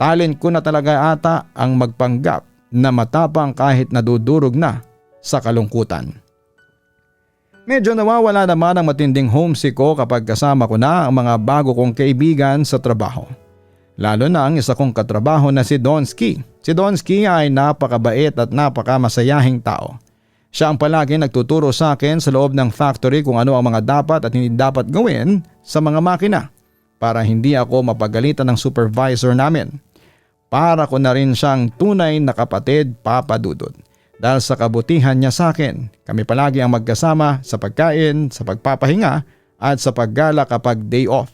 Talent ko na talaga ata ang magpanggap na matapang kahit nadudurog na sa kalungkutan. Medyo nawawala naman ang matinding homesick ko kapag kasama ko na ang mga bago kong kaibigan sa trabaho. Lalo na ang isa kong katrabaho na si Donsky. Si Donsky ay napakabait at napakamasayahing tao. Siya ang palagi nagtuturo sa akin sa loob ng factory kung ano ang mga dapat at hindi dapat gawin sa mga makina para hindi ako mapagalitan ng supervisor namin. Para ko na rin siyang tunay na kapatid, Papa Dudut. Dahil sa kabutihan niya sa akin, kami palagi ang magkasama sa pagkain, sa pagpapahinga at sa paggala kapag day off.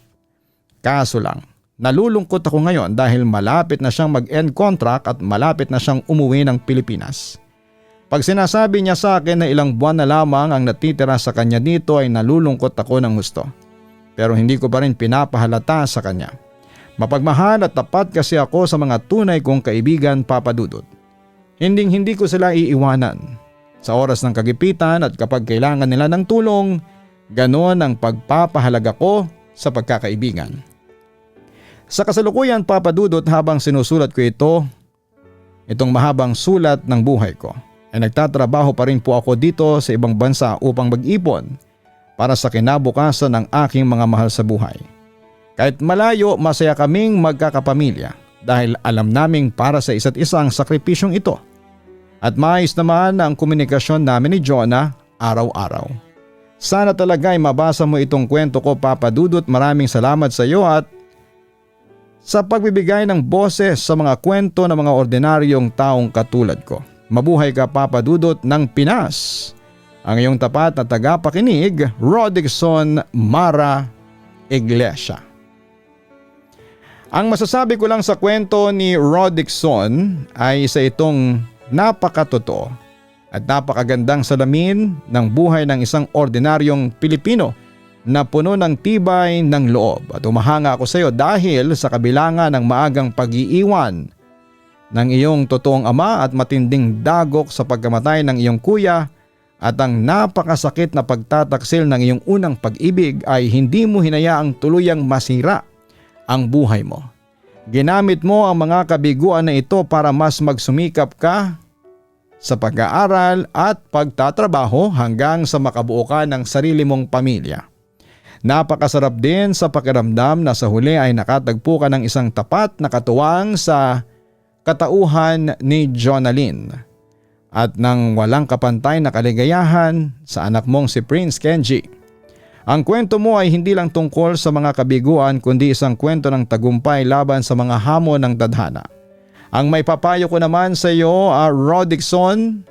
Kaso lang, nalulungkot ako ngayon dahil malapit na siyang mag-end contract at malapit na siyang umuwi ng Pilipinas. Pag sinasabi niya sa akin na ilang buwan na lamang ang natitira sa kanya dito ay nalulungkot ako ng gusto. Pero hindi ko pa rin pinapahalata sa kanya. Mapagmahal at tapat kasi ako sa mga tunay kong kaibigan, Papa Dudut. Hindi ko sila iiwanan. Sa oras ng kagipitan at kapag kailangan nila ng tulong, ganon ang pagpapahalaga ko sa pagkakaibigan. Sa kasalukuyan, Papa Dudut, habang sinusulat ko itong mahabang sulat ng buhay ko, ay nagtatrabaho pa rin po ako dito sa ibang bansa upang mag-ipon para sa kinabukasan ng aking mga mahal sa buhay. Kahit malayo, masaya kaming magkakapamilya dahil alam naming para sa isa't isa ang sakripisyong ito. At maayos naman ang komunikasyon namin ni Jonah araw-araw. Sana talaga ay mabasa mo itong kwento ko, Papa Dudut. Maraming salamat sa iyo at sa pagbibigay ng boses sa mga kwento ng mga ordinaryong taong katulad ko. Mabuhay ka, Papa Dudut ng Pinas. Ang iyong tapat na tagapakinig, Rodrickson Mara Iglesia. Ang masasabi ko lang sa kwento ni Rodrickson ay isa itong napakatotoo at napakagandang salamin ng buhay ng isang ordinaryong Pilipino na puno ng tibay ng loob. At umahanga ako sa iyo dahil sa kabilangan ng maagang pag-iiwan ng iyong totoong ama at matinding dagok sa pagkamatay ng iyong kuya at ang napakasakit na pagtataksil ng iyong unang pag-ibig ay hindi mo hinayaang tuluyang masira ang buhay mo. Ginamit mo ang mga kabiguan na ito para mas magsumikap ka sa pag-aaral at pagtatrabaho hanggang sa makabuo ka ng sarili mong pamilya. Napakasarap din sa pakiramdam na sa huli ay nakatagpo ka ng isang tapat na katuwang sa katauhan ni Jonalyn at ng walang kapantay na kaligayahan sa anak mong si Prince Kenji. Ang kwento mo ay hindi lang tungkol sa mga kabiguan kundi isang kwento ng tagumpay laban sa mga hamon ng tadhana. Ang may papayo ko naman sa iyo, Rodrickson,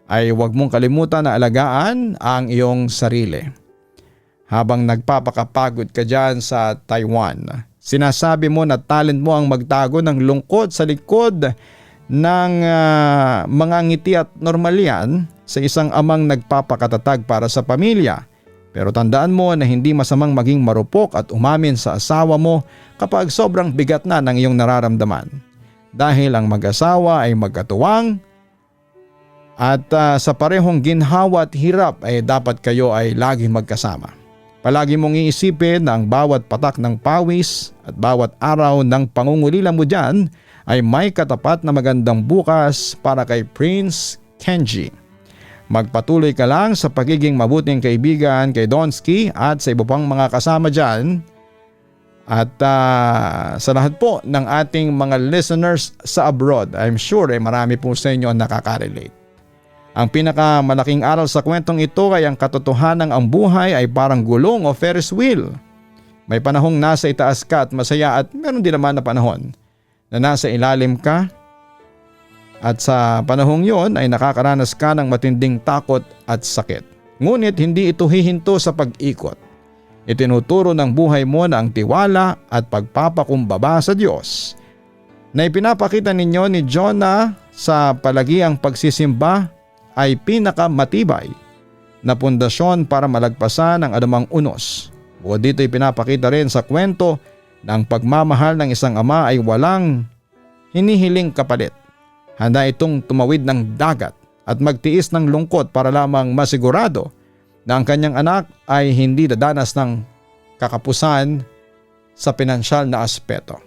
ay huwag mong kalimutan na alagaan ang iyong sarili. Habang nagpapakapagod ka dyan sa Taiwan, sinasabi mo na talent mo ang magtago ng lungkot sa likod ng mga ngiti at normal yan sa isang amang nagpapakatatag para sa pamilya. Pero tandaan mo na hindi masamang maging marupok at umamin sa asawa mo kapag sobrang bigat na ng iyong nararamdaman. Dahil ang mag-asawa ay magkatuwang at sa parehong ginhawa at hirap ay dapat kayo ay laging magkasama. Palagi mong iisipin na ang bawat patak ng pawis at bawat araw ng pangungulila mo dyan ay may katapat na magandang bukas para kay Prince Kenji. Magpatuloy ka lang sa pagiging mabuting kaibigan kay Donsky at sa iba pang mga kasama dyan. At sa lahat po ng ating mga listeners sa abroad, I'm sure marami po sa inyo ang nakaka-relate. Ang pinakamalaking aral sa kwentong ito ay ang katotohanan ang buhay ay parang gulong o Ferris wheel. May panahong nasa itaas ka at masaya at meron din naman na panahon na nasa ilalim ka. At sa panahong yon ay nakakaranas ka ng matinding takot at sakit. Ngunit hindi ito hihinto sa pag-ikot. Itinuturo ng buhay mo na ang tiwala at pagpapakumbaba sa Diyos na ipinapakita ninyo ni Jonah sa palagiang pagsisimba ay pinakamatibay na pundasyon para malagpasan ang anumang unos. Bukod dito ipinapakita rin sa kwento na ang pagmamahal ng isang ama ay walang hinihiling kapalit. Handa itong tumawid ng dagat at magtiis ng lungkot para lamang masigurado na ang kanyang anak ay hindi dadanas ng kakapusan sa pinansyal na aspeto.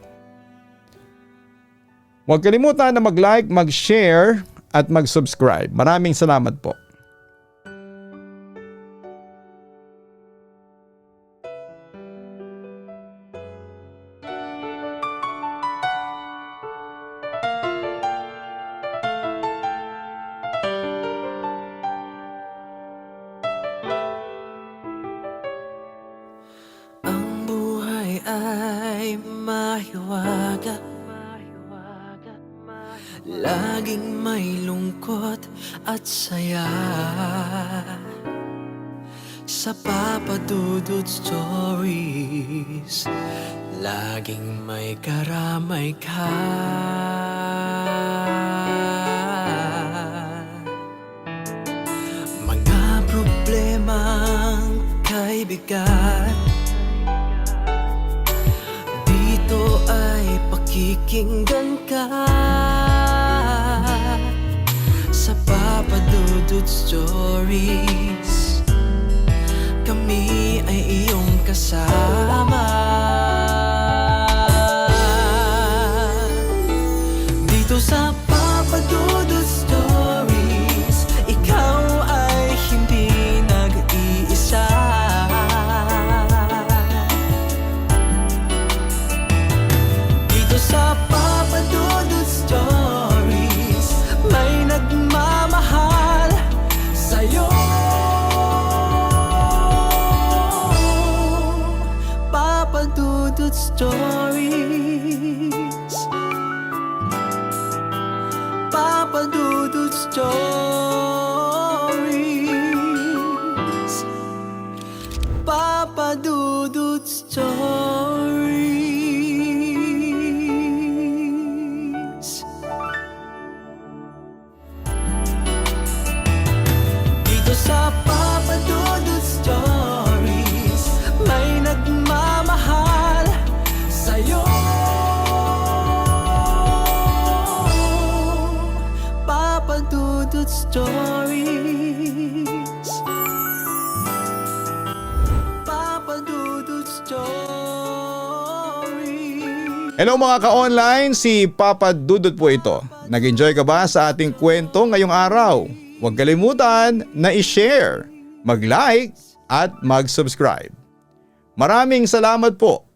Huwag kalimutan na mag-like, mag-share at mag-subscribe. Maraming salamat po. Ang buhay ay mahiwaga, laging may lungkot at saya. Sa Papa Dudut Stories, laging may karamay ka. Mga problemang kay bigat, dito ay pakikinggan ka. Sa Papa Dudut Stories, kami ay iyong kasama. Dito sa Papa Dudut Stories, ikaw ay hindi nag-iisa. Dito sa Papa Dudut Stories, may nagmamahal sa'yo. Papa Dudut Stories, Papa Dudut Stories, Papa Dudut Stories. Dito sa Papa Dudut Stories, may nagmamahal sa'yo. Papa Dudut Stories, Papa Dudut Stories. Hello mga ka-online, si Papa Dudut po ito. Nag-enjoy ka ba sa ating kwento ngayong araw? Huwag kalimutan na i-share, mag-like at mag-subscribe. Maraming salamat po.